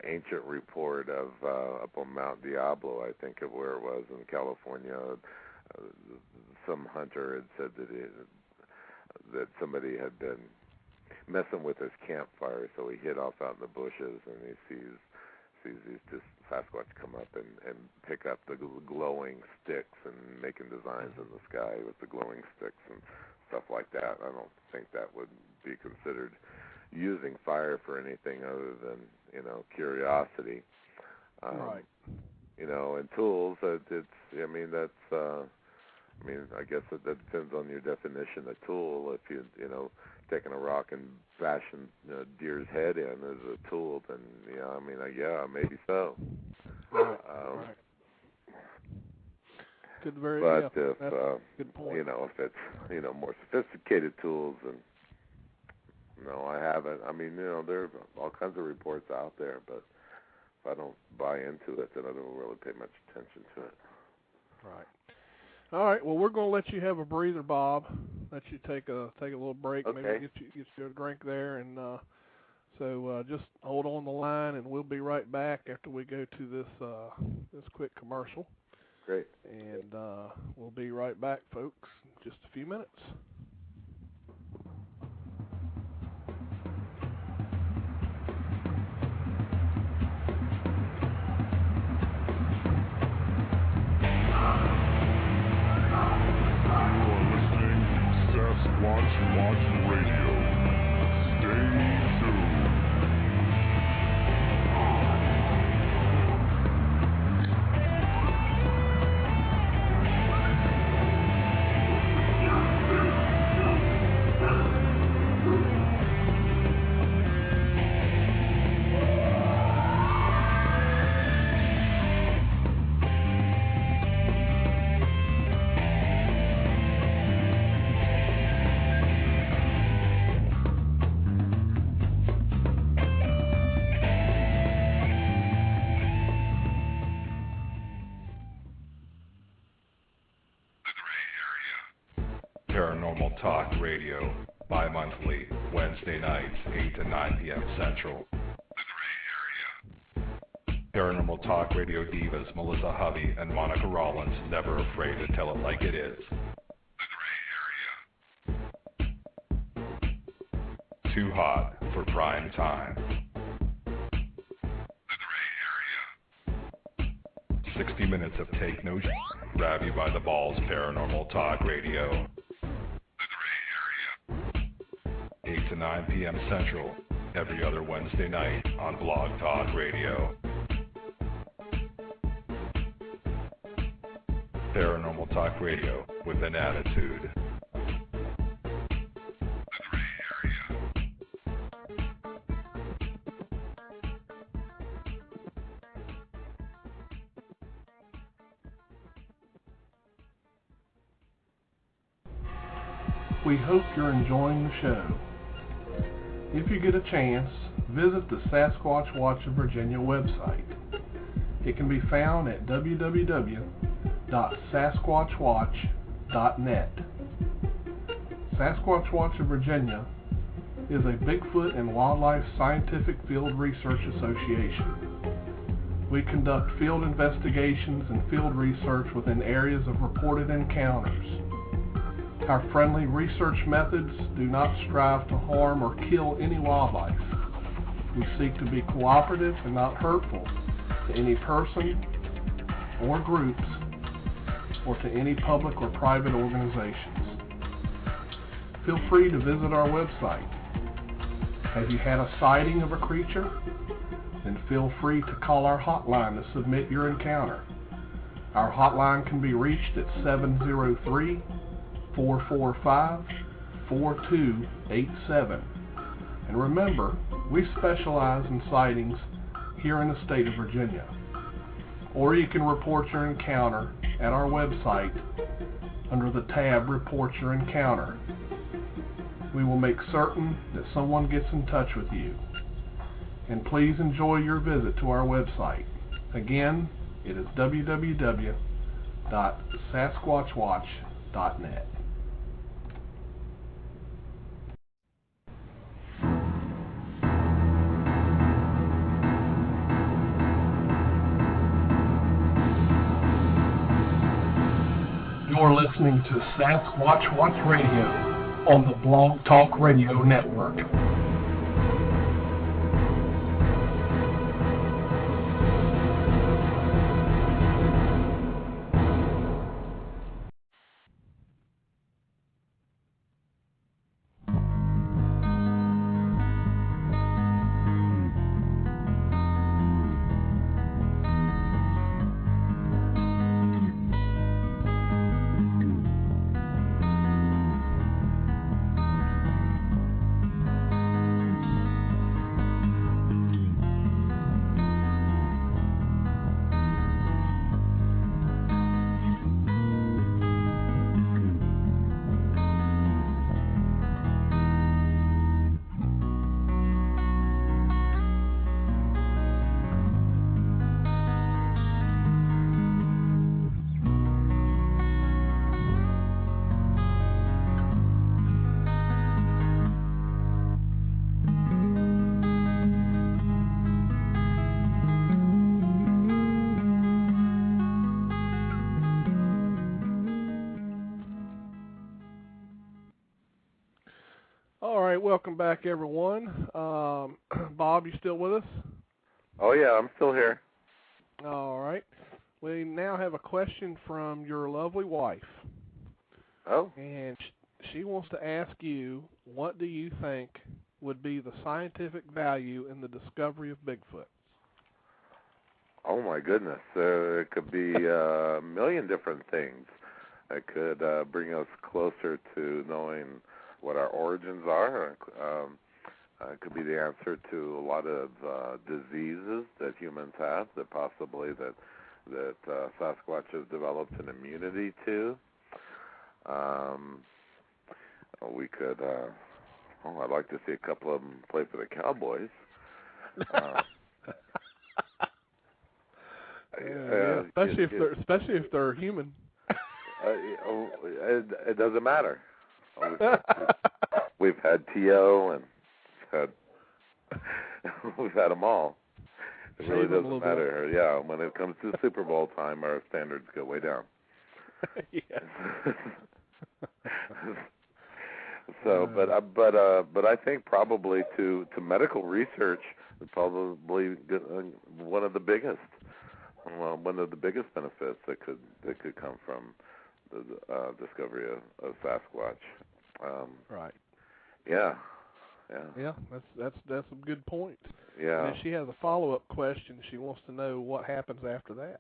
ancient report of up on Mount Diablo, I think of where it was in California. Some hunter had said that somebody had been messing with his campfire, so he hid off out in the bushes, and he sees these just Sasquatch come up and pick up the glowing sticks and making designs in the sky with the glowing sticks and stuff like that. I don't think that would be considered using fire for anything other than, you know, curiosity. Right. You know, and tools. I guess that depends on your definition of tool. If you know, taking a rock and bashing deer's head in as a tool, then yeah, maybe so. Right. But if that's a good point. you know, if it's more sophisticated tools, and no, I haven't. I mean, there are all kinds of reports out there, but if I don't buy into it, then I don't really pay much attention to it. Right. All right. Well, we're going to let you have a breather, Bob. Let you take a little break. Okay. Maybe get you a drink there, and so just hold on the line, and we'll be right back after we go to this quick commercial. Great. And we'll be right back, folks, in just a few minutes. Sasquatch Watch Radio. Stay tuned. Paranormal Talk Radio, bi-monthly, Wednesday nights, 8 to 9 p.m. Central. The Gray Area. Paranormal Talk Radio divas Melissa Hovey and Monica Rollins, never afraid to tell it like it is. The Gray Area. Too hot for prime time. The Gray Area. 60 minutes of take no shit, grab you by the balls. Paranormal Talk Radio. 8 to 9 p.m. Central, every other Wednesday night on Blog Talk Radio. Paranormal Talk Radio with an attitude. We hope you're enjoying the show. If you get a chance, visit the Sasquatch Watch of Virginia website. It can be found at www.sasquatchwatch.net. Sasquatch Watch of Virginia is a Bigfoot and Wildlife Scientific Field Research Association. We conduct field investigations and field research within areas of reported encounters. Our friendly research methods do not strive to harm or kill any wildlife. We seek to be cooperative and not hurtful to any person or groups or to any public or private organizations. Feel free to visit our website. Have you had a sighting of a creature? Then feel free to call our hotline to submit your encounter. Our hotline can be reached at 703-445-4287. And remember, we specialize in sightings here in the state of Virginia. Or you can report your encounter at our website under the tab Report Your Encounter. We will make certain that someone gets in touch with you. And please enjoy your visit to our website. Again, it is www.sasquatchwatch.net. You're listening to Sasquatch Watch Radio on the Blog Talk Radio Network. All right, welcome back, everyone. Bob, you still with us? Oh, yeah, I'm still here. All right. We now have a question from your lovely wife. Oh? And she wants to ask you, what do you think would be the scientific value in the discovery of Bigfoot? Oh, my goodness. It could be a million different things. It could bring us closer to knowing what our origins are. It could be the answer to a lot of diseases that humans have, that possibly that Sasquatch has developed an immunity to. We could, I'd like to see a couple of them play for the Cowboys. Yeah, especially if they're human. It doesn't matter. We've had T.O. and we've had them all. It really doesn't matter. Yeah, when it comes to Super Bowl time, our standards go way down. Yeah. So, but I think probably to medical research, probably one of the biggest benefits that could come from the discovery of Sasquatch. Right. Yeah. Yeah, that's a good point. Yeah. And if she has a follow-up question, she wants to know what happens after that.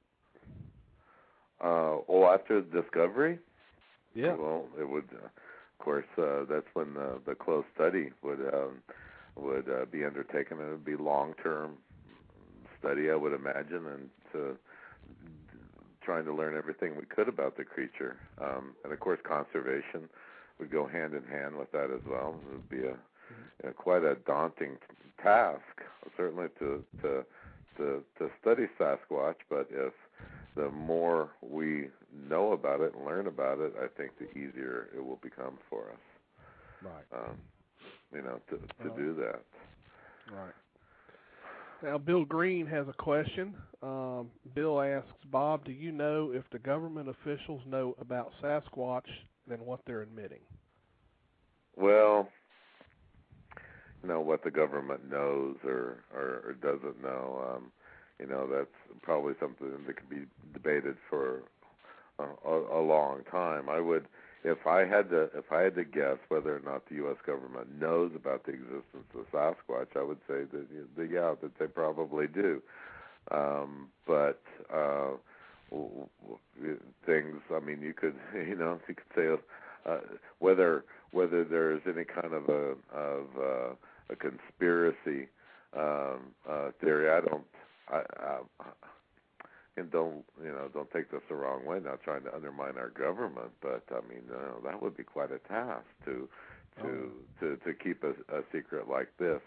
After discovery? Yeah. Well, it would, of course, that's when the close study would be undertaken. It would be long-term study, I would imagine, and to trying to learn everything we could about the creature, and of course conservation. would go hand in hand with that as well. It would be quite a daunting task, certainly to study Sasquatch. But if the more we know about it and learn about it, I think the easier it will become for us. Right. To do that. Right. Now, Bill Green has a question. Bill asks, Bob, do you know if the government officials know about Sasquatch and what they're admitting? Well, what the government knows or doesn't know, that's probably something that could be debated for a long time. I would, if I had to guess whether or not the U.S. government knows about the existence of Sasquatch, I would say that they probably do. But things, I mean, you could say whether there's any kind of a conspiracy theory. Don't take this the wrong way. Not trying to undermine our government, but I mean, that would be quite a task to keep a secret like this.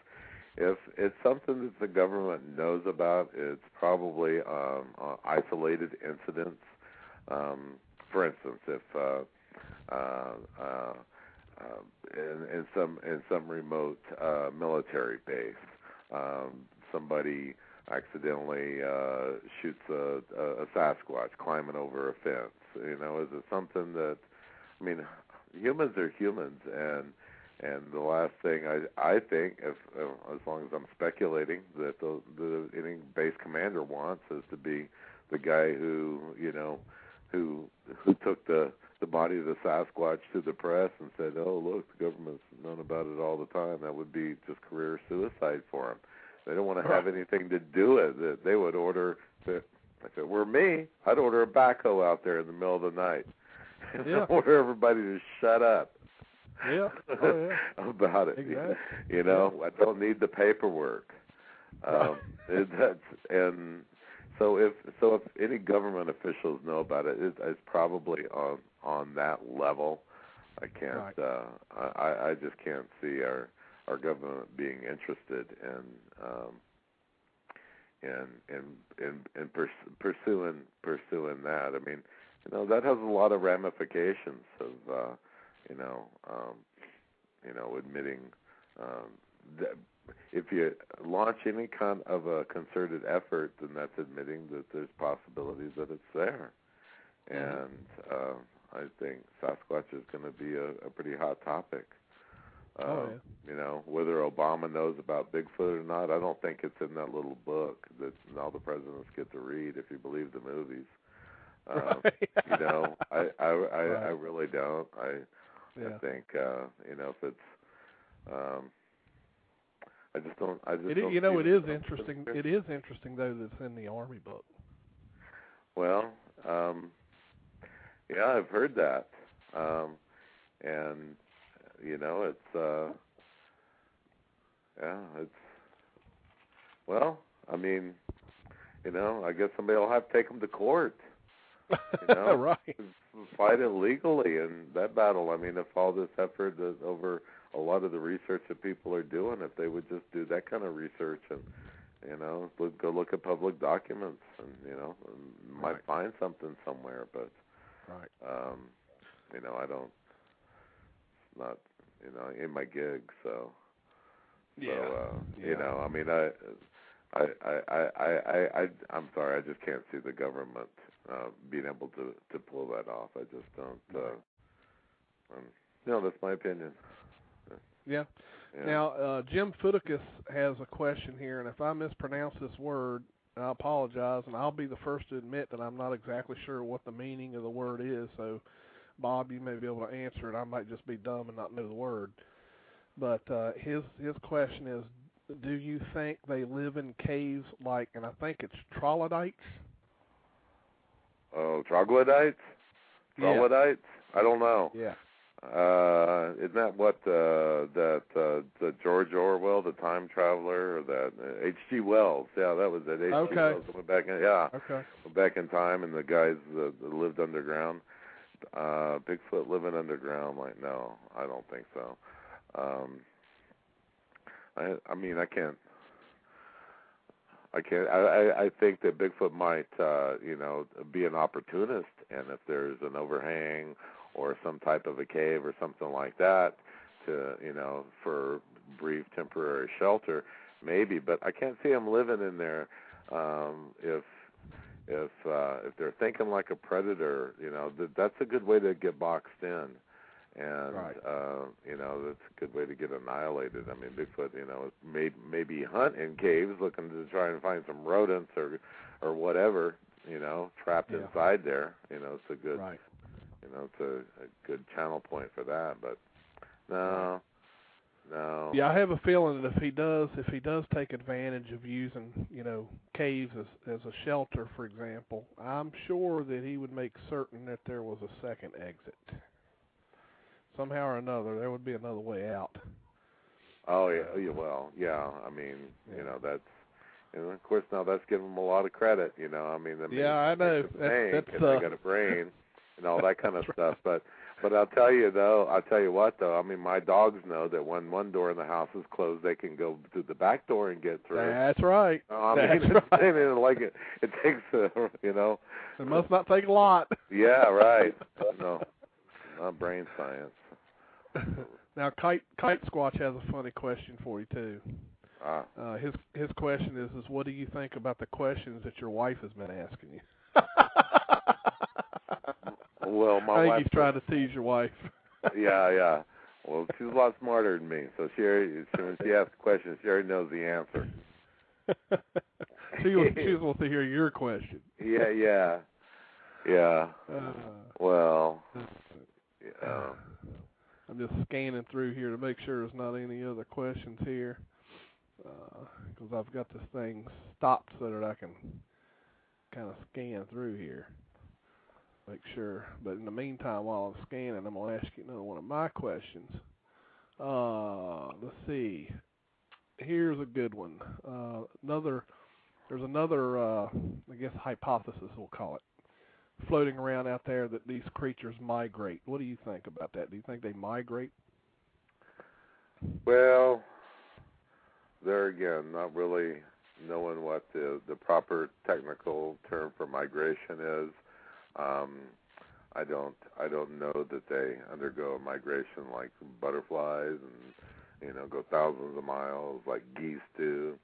If it's something that the government knows about, it's probably isolated incidents. For instance, if in some remote military base, somebody accidentally shoots a Sasquatch climbing over a fence. Is it something that, I mean, humans are humans, and the last thing I think, as long as I'm speculating, that any base commander wants is to be the guy who took the body of the Sasquatch to the press and said, "Oh, look, the government's known about it all the time." That would be just career suicide for him. They don't want to have anything to do with it. They would order, if it were me, I'd order a backhoe out there in the middle of the night. And order everybody to shut up. Yeah. Oh, yeah. About it. Exactly. I don't need the paperwork. And so if any government officials know about it, it's probably on that level. I can't. Right. I just can't see our government being interested in pursuing that. I mean, that has a lot of ramifications of admitting that if you launch any kind of a concerted effort, then that's admitting that there's possibilities that it's there. And I think Sasquatch is going to be a pretty hot topic. Whether Obama knows about Bigfoot or not, I don't think it's in that little book that all the presidents get to read, if you believe the movies. I really don't. I think if it's I just don't. It is interesting. It is interesting though that it's in the Army book. Well, I've heard that, and it's well, I mean, I guess somebody will have to take them to court. Right. Fight it legally, and that battle. I mean, if all this effort is over a lot of the research that people are doing, if they would just do that kind of research and go look at public documents, and might find something somewhere. But I don't. It's not in my gig, so. I mean, I'm sorry, I just can't see the government being able to pull that off. I just don't. That's my opinion. Yeah. Now, Jim Footicus has a question here, and if I mispronounce this word, I apologize, and I'll be the first to admit that I'm not exactly sure what the meaning of the word is. So, Bob, you may be able to answer it. I might just be dumb and not know the word. But his question is, do you think they live in caves like, and I think it's troglodytes? Oh, troglodytes? Troglodytes? Yeah. I don't know. Yeah. Isn't that what the George Orwell, the time traveler, or that H.G. Wells? Yeah, that was it. H.G. Wells went back in, went back in time, and the guys that lived underground. Bigfoot living underground, like, no, I don't think so. I mean, I think that Bigfoot might, be an opportunist, and if there's an overhang or some type of a cave or something like that to, for brief temporary shelter, maybe, but I can't see him living in there. If they're thinking like a predator, that's a good way to get boxed in. And right. That's a good way to get annihilated. I mean, Bigfoot, maybe hunt in caves, looking to try and find some rodents or whatever, trapped inside there. It's a good, right. It's a good channel point for that. But no. Yeah, I have a feeling that if he does take advantage of using, caves as a shelter, for example, I'm sure that he would make certain that there was a second exit. Somehow or another, there would be another way out. Oh yeah, well, yeah. I mean, that's, and of course now that's giving them a lot of credit. I mean, I know they got a brain and all that kind of stuff. But I'll tell you what though. I mean, my dogs know that when one door in the house is closed, they can go to the back door and get through. That's right. It takes It must not take a lot. Yeah, right. No, not brain science. Now, Kite Squatch has a funny question for you too. His question is what do you think about the questions that your wife has been asking you? Well, I think he's trying to tease your wife. Yeah. Well, she's a lot smarter than me, so when she asks questions, she already knows the answer. She wants to hear your question. Yeah. Well. I'm just scanning through here to make sure there's not any other questions here, because I've got this thing stopped so that I can kind of scan through here, make sure. But in the meantime, while I'm scanning, I'm going to ask you another one of my questions. Let's see. Here's a good one. There's another, I guess, hypothesis, we'll call it, floating around out there that these creatures migrate. What do you think about that? Do you think they migrate? Well, there again, not really knowing what the proper technical term for migration is. I don't know that they undergo a migration like butterflies and go thousands of miles like geese do.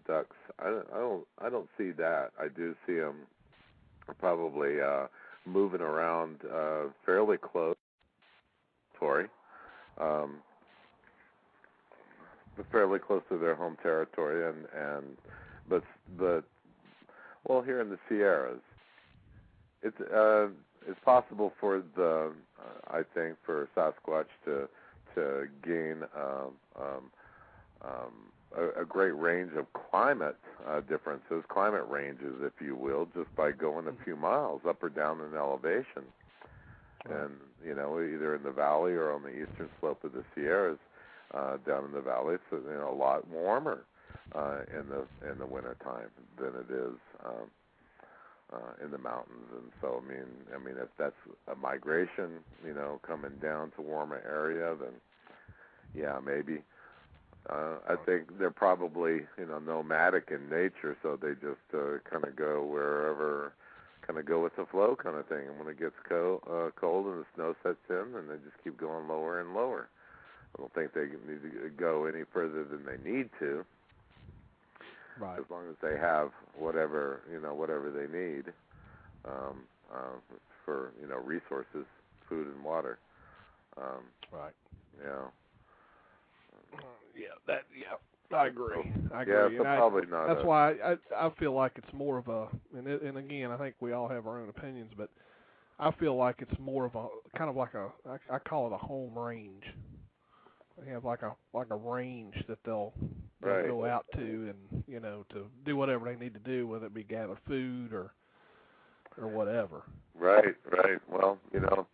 Ducks, I don't see that. I do see them probably moving around fairly close to their home territory, but well, here in the Sierras, it's possible for I think for Sasquatch to gain a great range of climate differences, climate ranges, if you will, just by going a few miles up or down in elevation. Right. And, either in the valley or on the eastern slope of the Sierras, down in the valley, it's a lot warmer in the wintertime than it is in the mountains. And so, I mean, if that's a migration, coming down to warmer area, then yeah, maybe. I think they're probably, nomadic in nature, so they just kind of go wherever, kind of go with the flow kind of thing. And when it gets cold and the snow sets in, then they just keep going lower and lower. I don't think they need to go any further than they need to. Right. As long as they have whatever they need for, resources, food and water. Right. Yeah. I agree. Yeah, so probably not. That's why I feel like it's more of a, and again, I think we all have our own opinions, but I feel like it's more of a kind of like I call it a home range. They have like a range that they'll go out to, and to do whatever they need to do, whether it be gather food or whatever. Right. Well,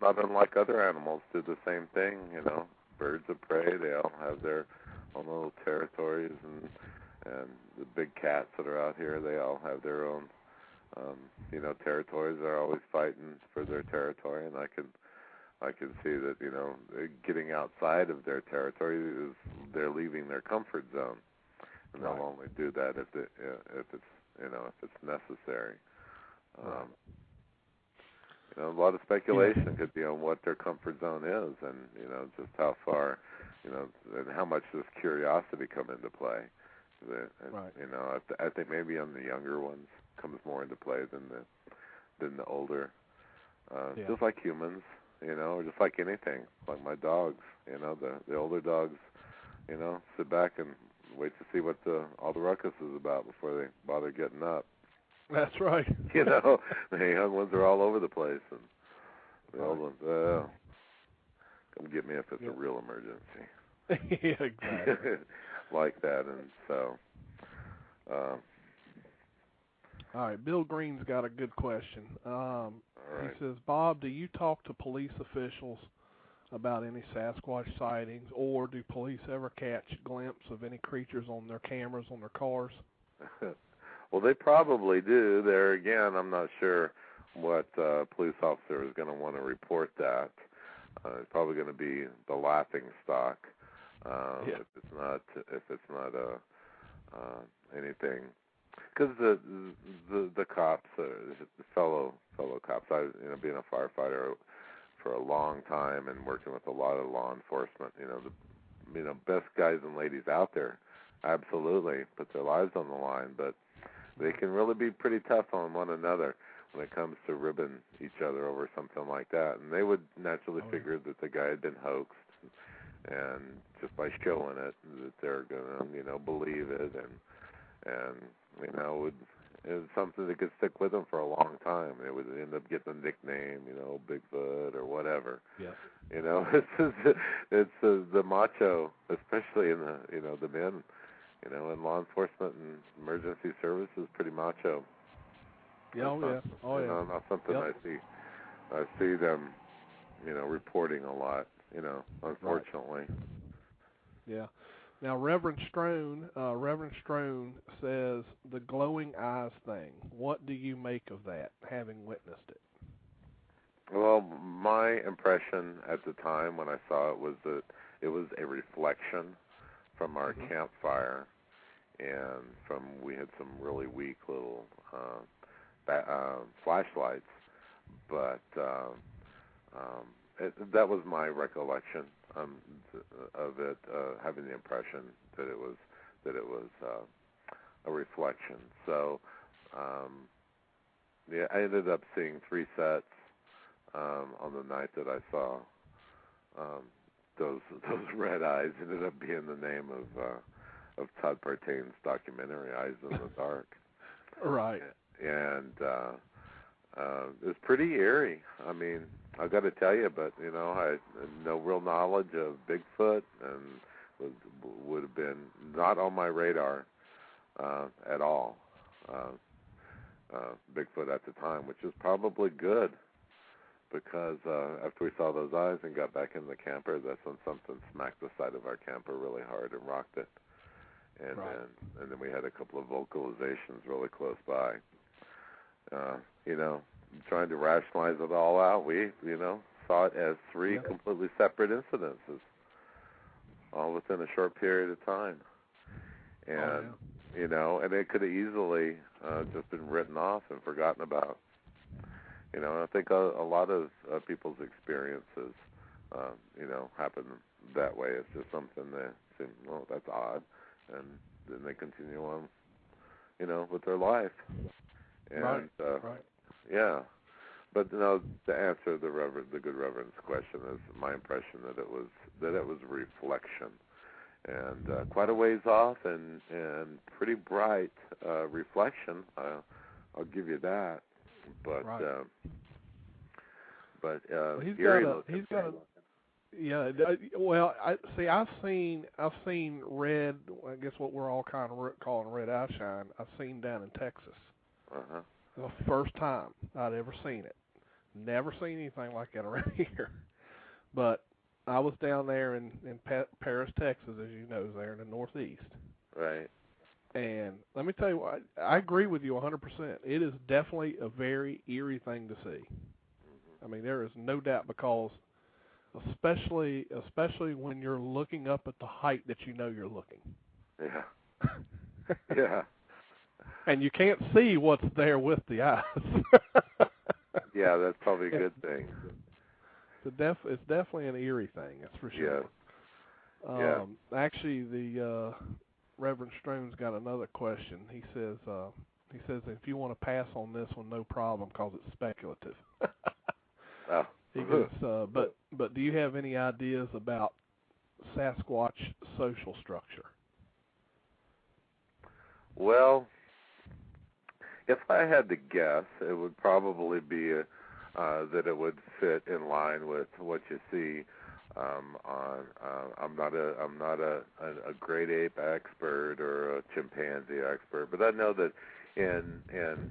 not unlike other animals, do the same thing. Birds of prey, they all have their own little territories, and the big cats that are out here, they all have their own Territories are always fighting for their territory, and I can see that getting outside of their territory is they're leaving their comfort zone, and they'll only do that if it's necessary. A lot of speculation could be on what their comfort zone is, and just how far, and how much does curiosity come into play. I think maybe on the younger ones comes more into play than the older. Just like humans, or just like anything, like my dogs. The older dogs, sit back and wait to see what all the ruckus is about before they bother getting up. That's right. The young ones are all over the place, and the old ones, come get me if it's a real emergency. Yeah, exactly. Like that, and so. All right, Bill Green's got a good question. He says, Bob, do you talk to police officials about any Sasquatch sightings, or do police ever catch a glimpse of any creatures on their cameras on their cars? Well, they probably do. There again, I'm not sure what police officer is going to want to report that. It's probably going to be the laughing stock if it's not anything. Because the cops, the fellow cops, being a firefighter for a long time and working with a lot of law enforcement, the best guys and ladies out there, absolutely put their lives on the line, but they can really be pretty tough on one another when it comes to ribbing each other over something like that. And they would naturally figure that the guy had been hoaxed, and just by showing it, that they're gonna, believe it, and it's something that could stick with them for a long time. They would end up getting a nickname, Bigfoot or whatever. Yeah. It's the macho, especially in the men. In law enforcement and emergency services, pretty macho. Yeah, Not something I see them, reporting a lot, unfortunately. Right. Yeah. Now, Reverend Strone says the glowing eyes thing. What do you make of that, having witnessed it? Well, my impression at the time when I saw it was that it was a reflection from our campfire, and we had some really weak little flashlights, but that was my recollection of it, having the impression that it was a reflection. So I ended up seeing 3 sets on the night that I saw those red eyes. Ended up being the name of Todd Partaine's documentary, Eyes in the Dark. Right. And it was pretty eerie. I mean, I got to tell you, but I had no real knowledge of Bigfoot, and would have been not on my radar at all. Bigfoot at the time, which is probably good, because after we saw those eyes and got back in the camper, that's when something smacked the side of our camper really hard and rocked it. And then we had a couple of vocalizations really close by. Trying to rationalize it all out, we saw it as 3 completely separate incidences, all within a short period of time. And and it could have easily just been written off and forgotten about. I think a lot of people's experiences, happen that way. It's just something that seems, that's odd, and then they continue on, with their life. And, yeah. But to answer the good Reverend's question, is my impression that it was a reflection, and quite a ways off, and pretty bright reflection. I'll give you that. But he's got a yeah. Well, I've seen red. I guess what we're all kind of calling red eye shine. I've seen down in Texas. The first time I'd ever seen it. Never seen anything like that around here. But I was down there in Paris, Texas, as you know, there in the Northeast. Right. And let me tell you what, I agree with you 100%. It is definitely a very eerie thing to see. I mean, there is no doubt, because especially when you're looking up at the height that you know you're looking. Yeah. Yeah. And you can't see what's there with the eyes. Yeah, that's probably a good thing. It's definitely an eerie thing, that's for sure. Yes. Actually, the Reverend Strone's got another question. He says if you want to pass on this one, no problem, because it's speculative. Oh. He goes, but do you have any ideas about Sasquatch social structure? Well, if I had to guess, it would probably be that it would fit in line with what you see on. I'm not a great ape expert or a chimpanzee expert, but I know that in you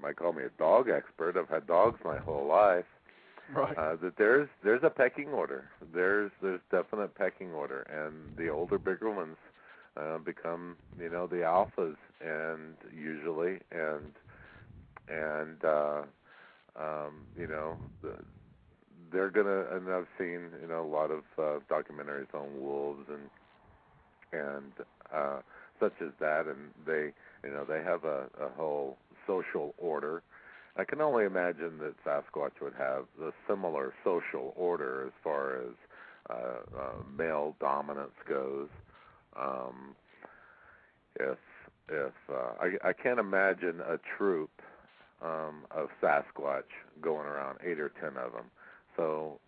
might call me a dog expert. I've had dogs my whole life. Right. That there's a pecking order. There's definite pecking order, and the older, bigger ones become, the alphas, and usually, they're gonna. And I've seen, a lot of documentaries on wolves and such as that, and they have a whole social order. I can only imagine that Sasquatch would have a similar social order as far as male dominance goes. I can't imagine a troop of Sasquatch going around, 8 or 10 of them. So,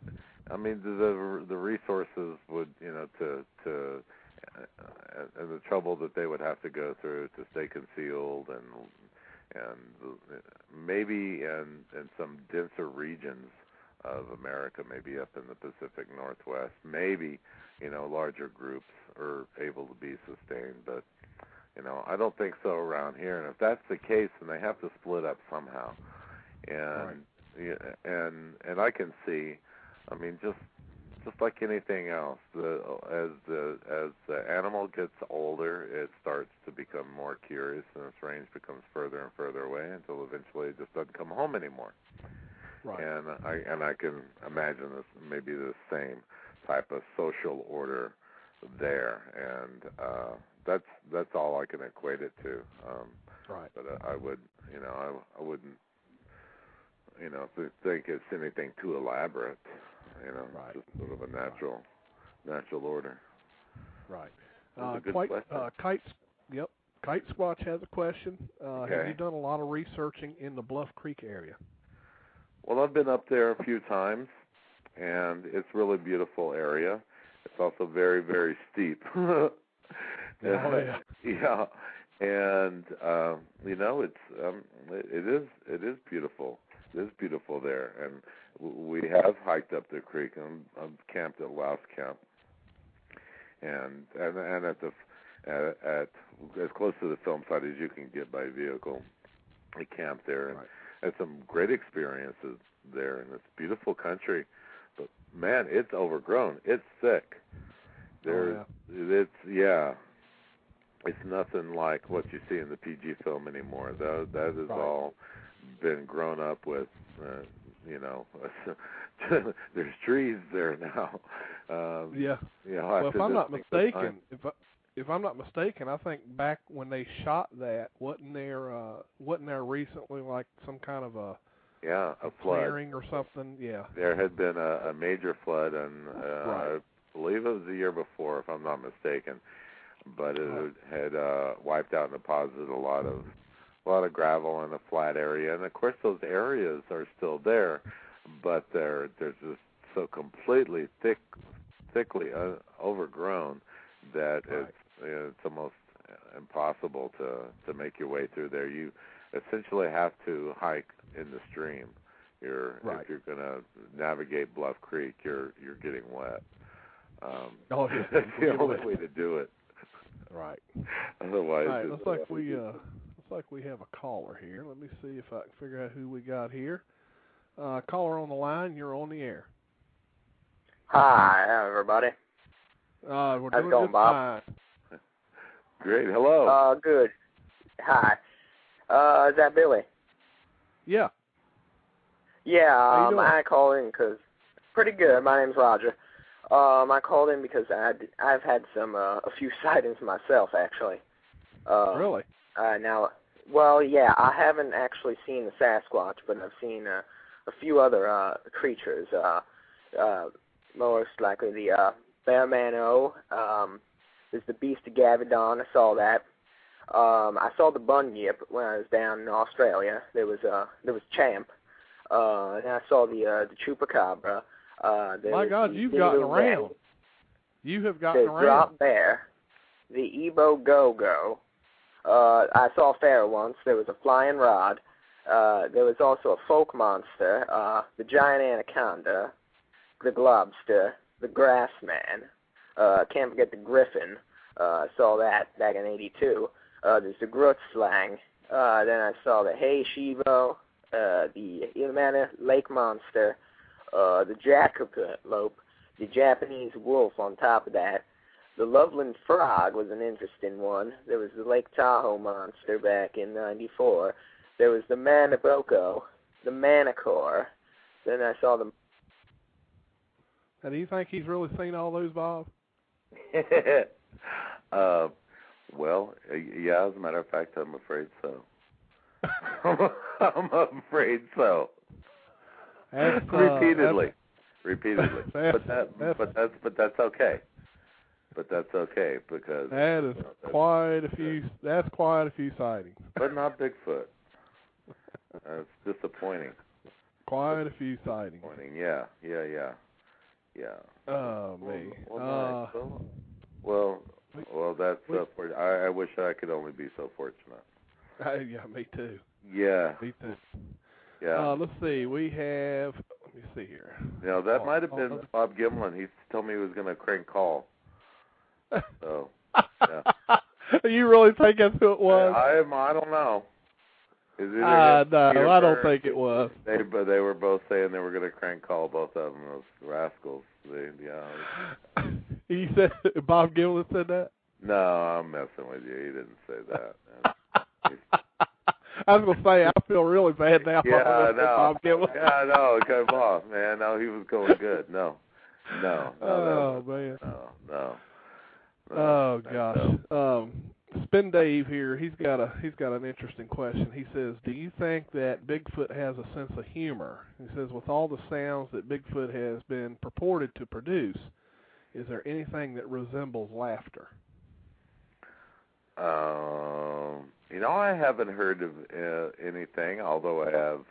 I mean, the resources would, to and the trouble that they would have to go through to stay concealed, and maybe in some denser regions of America, maybe up in the Pacific Northwest, maybe, larger groups are able to be sustained, but, I don't think so around here. And if that's the case, then they have to split up somehow. And and I can see, I mean, just like anything else, as the animal gets older, it starts to become more curious, and its range becomes further and further away until eventually it just doesn't come home anymore. Right. And I can imagine this maybe the same type of social order there, and that's all I can equate it to. Right. But I would, I wouldn't, think it's anything too elaborate. Right. Just sort of a natural order. Right. Kite Squatch has a question. Okay. Have you done a lot of researching in the Bluff Creek area? Well, I've been up there a few times, and it's a really beautiful area. It's also very, very steep. Oh, yeah. Yeah. And it is beautiful. It is beautiful there, and we have hiked up the creek. I'm camped at Louse Camp, and at as close to the film site as you can get by vehicle. I camped there and had some great experiences there, and it's beautiful country. But man, it's overgrown. It's thick. It's nothing like what you see in the PG film anymore. That is all been grown up with. There's trees there now. Well, if I'm not mistaken, if I'm not mistaken, I think back when they shot that, wasn't there recently like some kind of a flood clearing or something? Yeah. There had been a major flood, and I believe it was the year before, if I'm not mistaken. But it had wiped out and deposited a lot of gravel in a flat area, and of course those areas are still there, but they're just so completely thickly overgrown that it's almost impossible to make your way through there. You essentially have to hike in the stream. If you're going to navigate Bluff Creek, you're getting wet. That's the only way to do it. Right. Otherwise, all right, looks like we have a caller here. Let me see if I can figure out who we got here. Caller on the line, you're on the air. Hi, everybody. We're How's doing it going, just Bob? fine. Great. Hello. Good. Hi. Is that Billy? Yeah. Yeah, How you doing? I called in because pretty good. My name's Roger. I called in because I've had a few sightings myself, actually. Really? Yeah, I haven't actually seen the Sasquatch, but I've seen a few other creatures. Most likely the Bearman-O. There's the Beast of Gavadon. I saw that. I saw the Bunyip when I was down in Australia. There was Champ. And I saw the Chupacabra. My God, you've gotten around. You have gotten around. The Drop Bear. The Ebo Go-Go. I saw a fair once. There was a flying rod. There was also a folk monster, the giant anaconda, the globster, the grassman. Can't forget the griffin. Saw that back in '82. There's the Grutzslang. Then I saw the Hay Shivo, the Ilmana lake monster, the jackalope, the Japanese wolf on top of that. The Loveland frog was an interesting one. There was the Lake Tahoe monster back in '94. There was the Manaboko, the Manicore. Then I saw the... Now, do you think he's really seen all those, Bob? Well, yeah, as a matter of fact, I'm afraid so. I'm afraid so. Repeatedly. But that's okay. But that's okay because that is quite a few. That's quite a few sightings. But not Bigfoot. It's disappointing. Quite a few sightings. Yeah. Oh me. Well, that's I wish I could only be so fortunate. Yeah, me too. Yeah. Me too. Yeah. Let's see. We have. Let me see here. That might have been Bob Gimlin. He told me he was going to crank call. So. Yeah. You really think that's who it was? I don't know. No, I don't think it was. They were both saying they were going to crank call, both of them, those rascals. You said Bob Gimlin said that? No, I'm messing with you. He didn't say that. I was gonna say I feel really bad now. Yeah, I know. Bob Gimlin. Yeah, I know. Come on, man. No, he was going good. No. Oh man. No. Oh gosh. Spin Dave here. He's got an interesting question. He says, "Do you think that Bigfoot has a sense of humor?" He says, "With all the sounds that Bigfoot has been purported to produce, is there anything that resembles laughter?" I haven't heard of anything, although I have,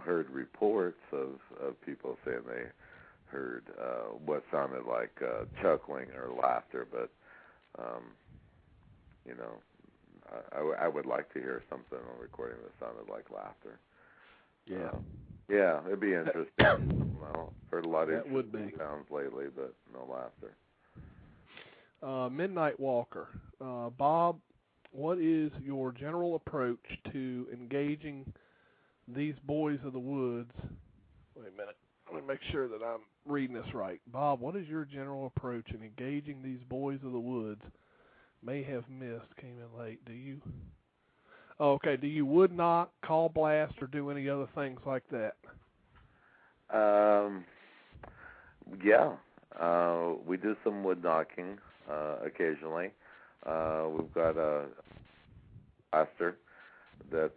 heard reports of people saying they heard what sounded like chuckling or laughter, but, I would like to hear something on recording that sounded like laughter. Yeah. Yeah, it'd be interesting. Well, heard a lot of interesting sounds lately, but no laughter. Midnight Walker. Bob, what is your general approach to engaging these boys of the woods? Wait a minute. Let me make sure that I'm reading this right. Bob, what is your general approach in engaging these boys of the woods? May have missed, came in late. Do you? Oh, okay. Do you wood knock, call blast, or do any other things like that? Yeah. We do some wood knocking occasionally. We've got a blaster that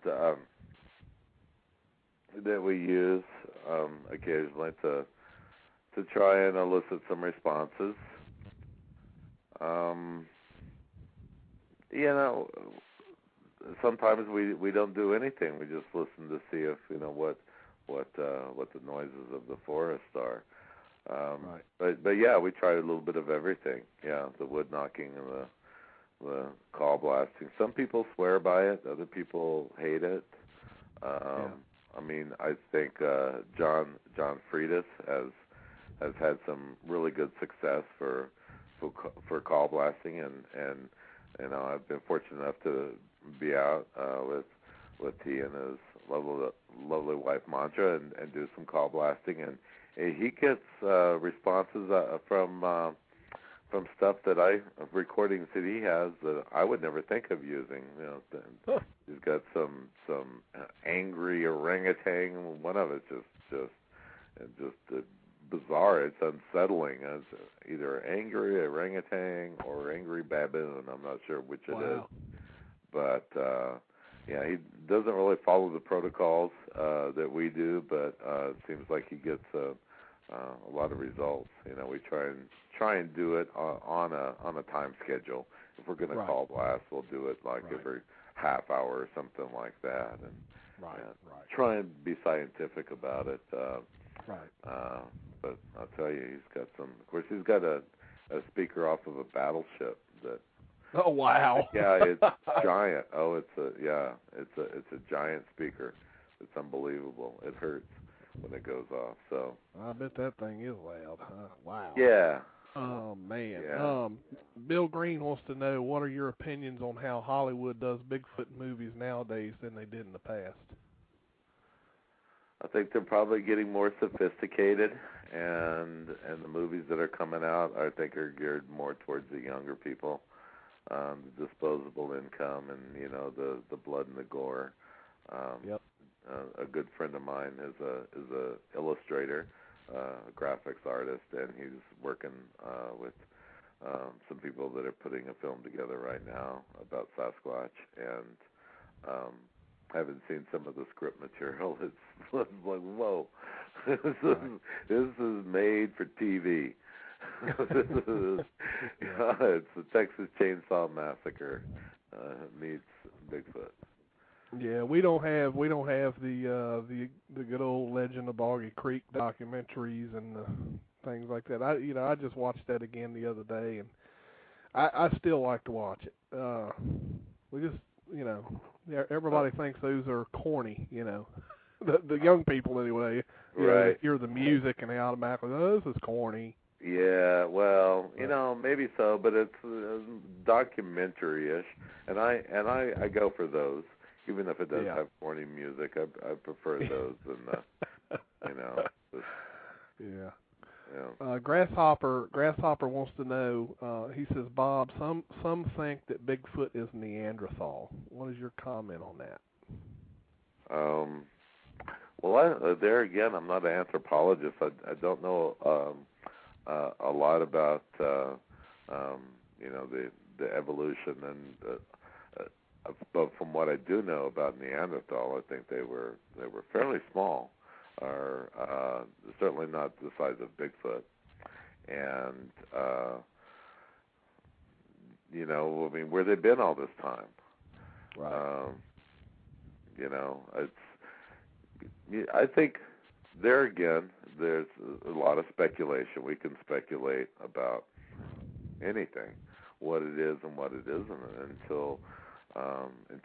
we use occasionally to try and elicit some responses. Sometimes we don't do anything. We just listen to see if what the noises of the forest are. Right. But yeah, we tried a little bit of everything. Yeah, the wood knocking and the call blasting. Some people swear by it. Other people hate it. I mean, I think John Friedis has had some really good success for call blasting, and I've been fortunate enough to be out with he and his lovely wife Mantra and do some call blasting, and he gets responses from from stuff that recordings that he has that I would never think of using. He's got some angry orangutan. One of it's just bizarre. It's unsettling. It's either angry orangutan or angry baboon. I'm not sure which it is. But he doesn't really follow the protocols that we do, but it seems like he gets a lot of results. We try and do it on a time schedule. If we're going to call blast, we'll do it every half hour or something like that, and try and be scientific about it. But I'll tell you, he's got some. Of course, he's got a speaker off of a battleship that. Oh wow! Yeah, it's giant. Oh, it's a giant speaker. It's unbelievable. It hurts when it goes off. So I bet that thing is loud. Huh? Wow. Yeah. Oh man. Yeah. Bill Green wants to know, what are your opinions on how Hollywood does Bigfoot movies nowadays than they did in the past? I think they're probably getting more sophisticated, and the movies that are coming out, I think, are geared more towards the younger people. The disposable income, and the blood and the gore. Yep. A good friend of mine is a illustrator, a graphics artist, and he's working with some people that are putting a film together right now about Sasquatch, and haven't seen some of the script material. It's like, whoa, this is made for TV. It's the Texas Chainsaw Massacre meets Bigfoot. Yeah, we don't have the good old Legend of Boggy Creek documentaries and things like that. I just watched that again the other day, and I still like to watch it. We just everybody thinks those are corny, the young people anyway. They hear the music and they automatically, oh, this is corny. Yeah, well, maybe so, but it's documentary-ish, and I go for those, even if it does have corny music. I prefer those than Yeah. Grasshopper wants to know. He says, Bob, some think that Bigfoot is Neanderthal. What is your comment on that? Well, there again, I'm not an anthropologist. I don't know a lot about the evolution, and but from what I do know about Neanderthal, I think they were fairly small, or certainly not the size of Bigfoot, and where they've been all this time. Right. I think there again, there's a lot of speculation. We can speculate about anything, what it is and what it isn't, until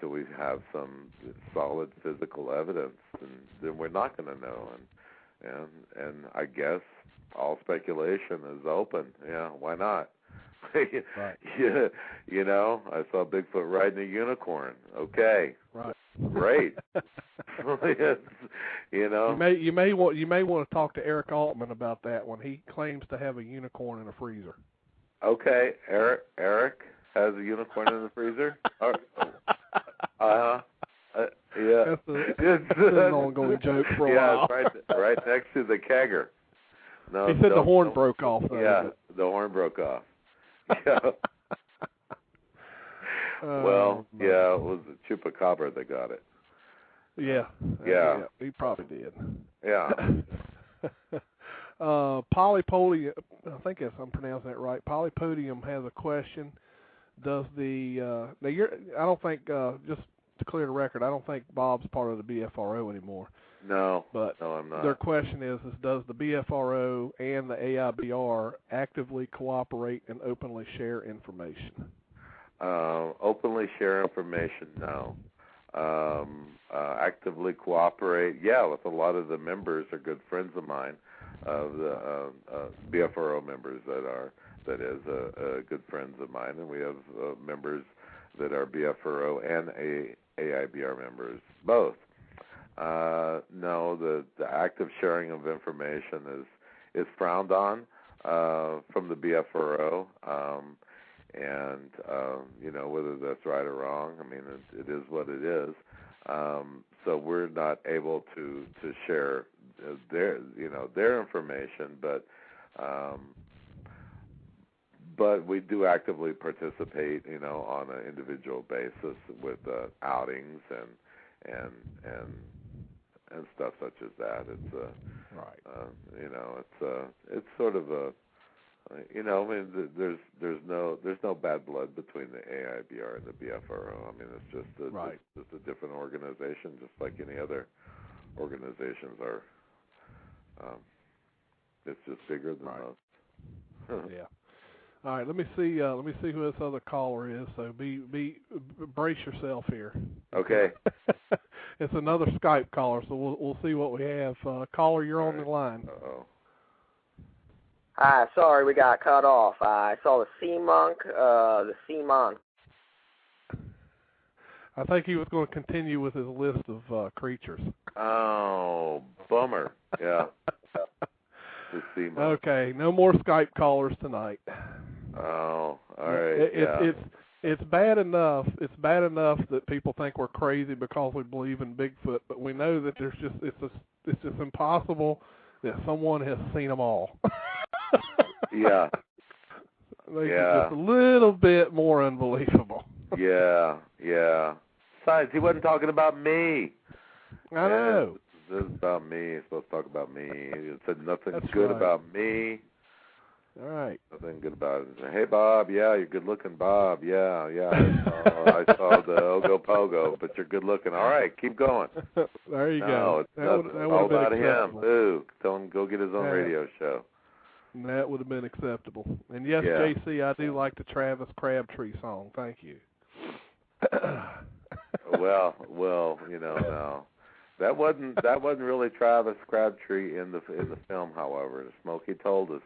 we have some solid physical evidence, and then we're not going to know. And I guess all speculation is open. Yeah, why not? Right. Yeah, I saw Bigfoot riding a unicorn. Okay. Right. Great. You may want to talk to Eric Altman about that one. He claims to have a unicorn in a freezer. Okay, Eric has a unicorn in the freezer. Yeah. That's an ongoing joke for a while. Yeah, right next to the kegger. No, he said the horn broke off, though. Yeah, the horn broke off. Yeah. Well, it was a chupacabra that got it. Yeah. Yeah. He probably did. Yeah. Polypodium, I think I'm pronouncing that right. Polypodium has a question. Does I don't think, just to clear the record, I don't think Bob's part of the BFRO anymore. No, but I'm not. Their question is does the BFRO and the AIBR actively cooperate and openly share information? Openly share information, no. Actively cooperate, with a lot of the members are good friends of mine, the BFRO members that is good friends of mine, and we have members that are BFRO and AIBR members, both. No, the active sharing of information is frowned on. from the BFRO, and whether that's right or wrong, I mean, it is what it is. So we're not able to share their information, but we do actively participate, on an individual basis with outings and stuff such as that. It's right. It's sort of a, I mean, there's no bad blood between the AIBR and the BFRO. I mean, it's just right. it's a different organization, just like any other organizations are. It's just bigger than most. Yeah. All right, let me see who this other caller is. So brace yourself here. Okay. It's another Skype caller, so we'll see what we have. Caller, you're on the line. Uh-oh. Hi, sorry we got cut off. I saw the sea monk, the sea monk. I think he was going to continue with his list of creatures. Oh, bummer. Yeah. The sea monk. Okay, no more Skype callers tonight. Oh, all right. It's bad enough. It's bad enough that people think we're crazy because we believe in Bigfoot, but we know that it's just impossible that someone has seen them all. Yeah. Makes it just a little bit more unbelievable. Yeah. Besides, he wasn't talking about me. I know. This is about me. He's supposed to talk about me. He said nothing That's good right. about me. All right. Nothing good about it. Hey, Bob. Yeah, you're good looking, Bob. Yeah. I saw the Ogo Pogo, but you're good looking. All right, keep going. There you go. It's all about him. Boo. Tell him go get his own radio show. That would have been acceptable. And yes, JC, I do like the Travis Crabtree song. Thank you. Well, no. That wasn't really Travis Crabtree in the film. However, Smokey told us,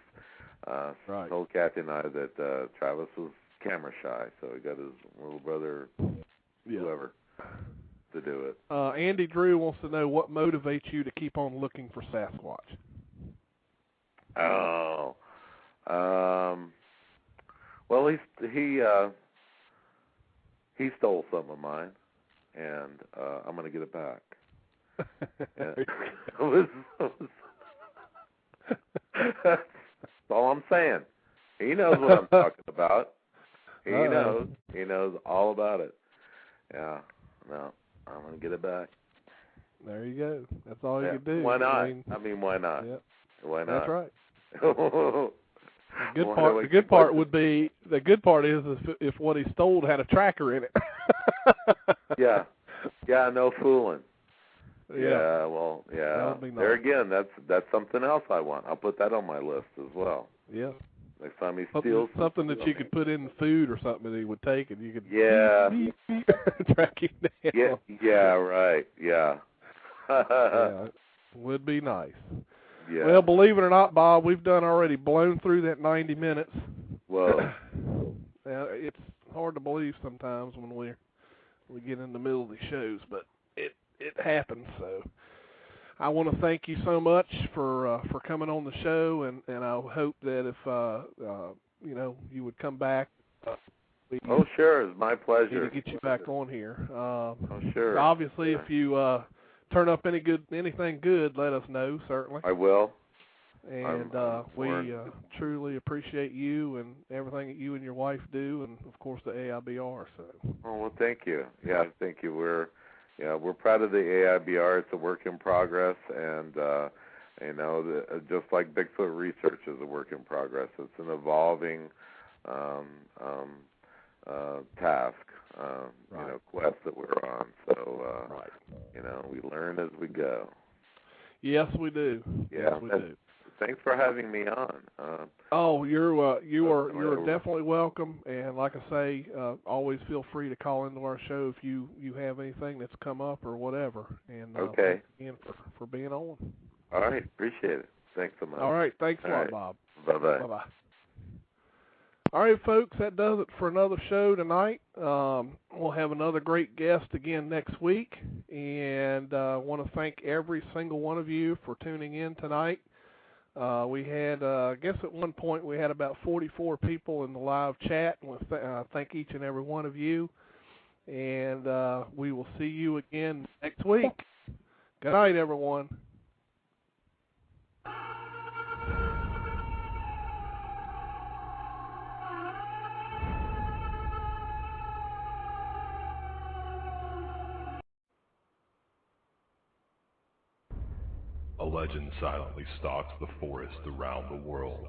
told Kathy and I that Travis was camera shy, so he got his little brother, whoever, to do it. Andy Drew wants to know what motivates you to keep on looking for Sasquatch. Oh, well, he stole some of mine, and I'm gonna get it back. That's all I'm saying. He knows what I'm talking about. He knows. He knows all about it. Yeah. No, I'm gonna get it back. There you go. That's all you can do. Why not? I mean, why not? Yep. Why not? That's right. The good part is if what he stole had a tracker in it. Yeah, no fooling. Yeah. Well, That would be nice. There again, that's something else I want. I'll put that on my list as well. Yeah. Next time he steals something that you could put in food or something that he would take, and you could track him down. Yeah, right. Yeah. Yeah, would be nice. Yeah. Well, believe it or not, Bob, we've already blown through that 90 minutes. Whoa. It's hard to believe sometimes when we get in the middle of the shows, but it happens. So I want to thank you so much for coming on the show, and I hope that if you would come back. Oh, sure, it's my pleasure. To get you back on here. Oh, sure. Obviously, if you turn up anything good, let us know. Certainly, I will. And we truly appreciate you and everything that you and your wife do, and of course the AIBR. So. Oh well, thank you. Yeah, thank you. We're proud of the AIBR. It's a work in progress, and just like Bigfoot research is a work in progress. It's an evolving task, quest that we're on. So we learn as we go. Yes, we do. Yeah, yes, we do. Thanks for having me on. You're definitely welcome. And like I say, always feel free to call into our show if you have anything that's come up or whatever. And okay. Thanks again for being on. All right, appreciate it. Thanks so much. All right, thanks a lot, right. Bob. Bye-bye. Bye-bye. All right, folks, that does it for another show tonight. We'll have another great guest again next week, and I want to thank every single one of you for tuning in tonight. We had, I guess at one point we had about 44 people in the live chat. I want to thank each and every one of you. And we will see you again next week. Good night, everyone. A legend silently stalks the forest around the world.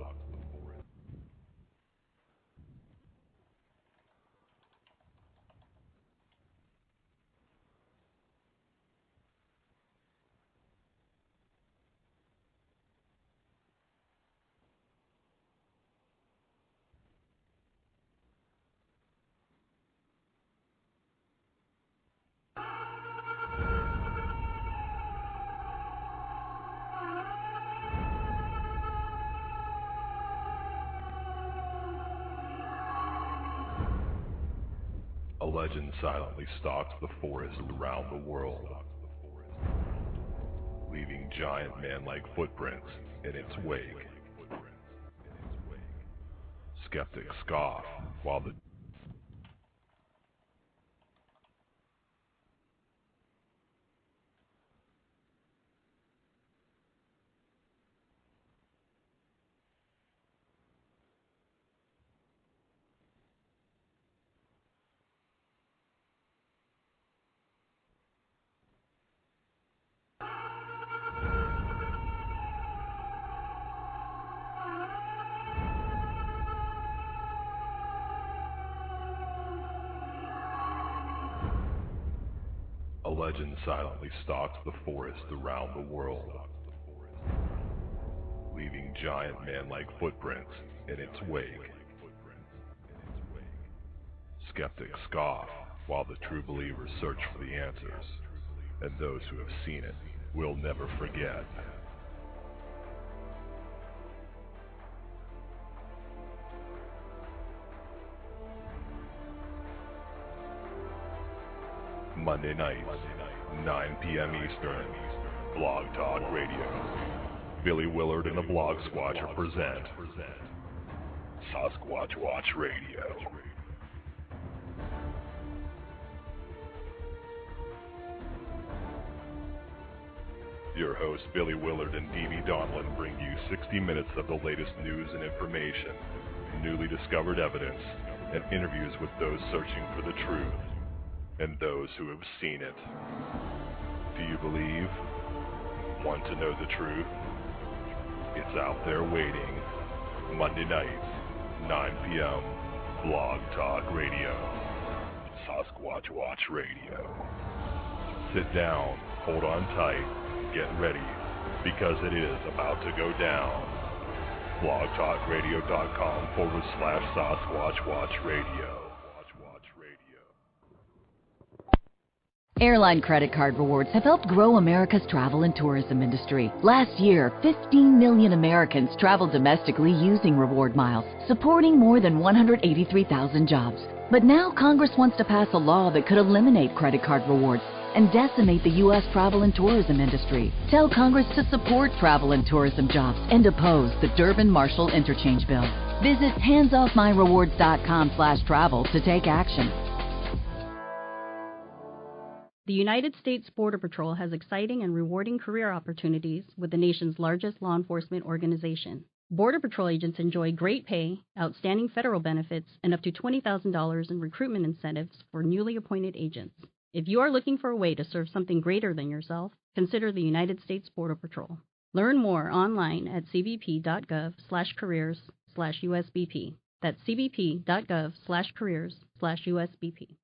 A legend silently stalks the forest around the world, leaving giant man-like footprints in its wake. Skeptics scoff, while the A legend silently stalks the forest around the world, leaving giant man-like footprints in its wake. Skeptics scoff, while the true believers search for the answers, and those who have seen it will never forget. Monday nights, 9 p.m. Eastern, Blog Talk Radio. Billy Willard and the Blog Squatcher present Sasquatch Watch Radio. Your hosts Billy Willard and Dee Donlin bring you 60 minutes of the latest news and information, newly discovered evidence, and interviews with those searching for the truth, and those who have seen it. Do you believe? Want to know the truth? It's out there waiting. Monday nights, 9 p.m., Blog Talk Radio. Sasquatch Watch Radio. Sit down, hold on tight, get ready, because it is about to go down. blogtalkradio.com/Sasquatch Watch Radio. Airline credit card rewards have helped grow America's travel and tourism industry. Last year, 15 million Americans traveled domestically using reward miles, supporting more than 183,000 jobs. But now Congress wants to pass a law that could eliminate credit card rewards and decimate the U.S. travel and tourism industry. Tell Congress to support travel and tourism jobs and oppose the Durbin-Marshall interchange bill. Visit handsoffmyrewards.com/travel to take action. The United States Border Patrol has exciting and rewarding career opportunities with the nation's largest law enforcement organization. Border Patrol agents enjoy great pay, outstanding federal benefits, and up to $20,000 in recruitment incentives for newly appointed agents. If you are looking for a way to serve something greater than yourself, consider the United States Border Patrol. Learn more online at cbp.gov/careers/USBP. That's cbp.gov/careers/USBP.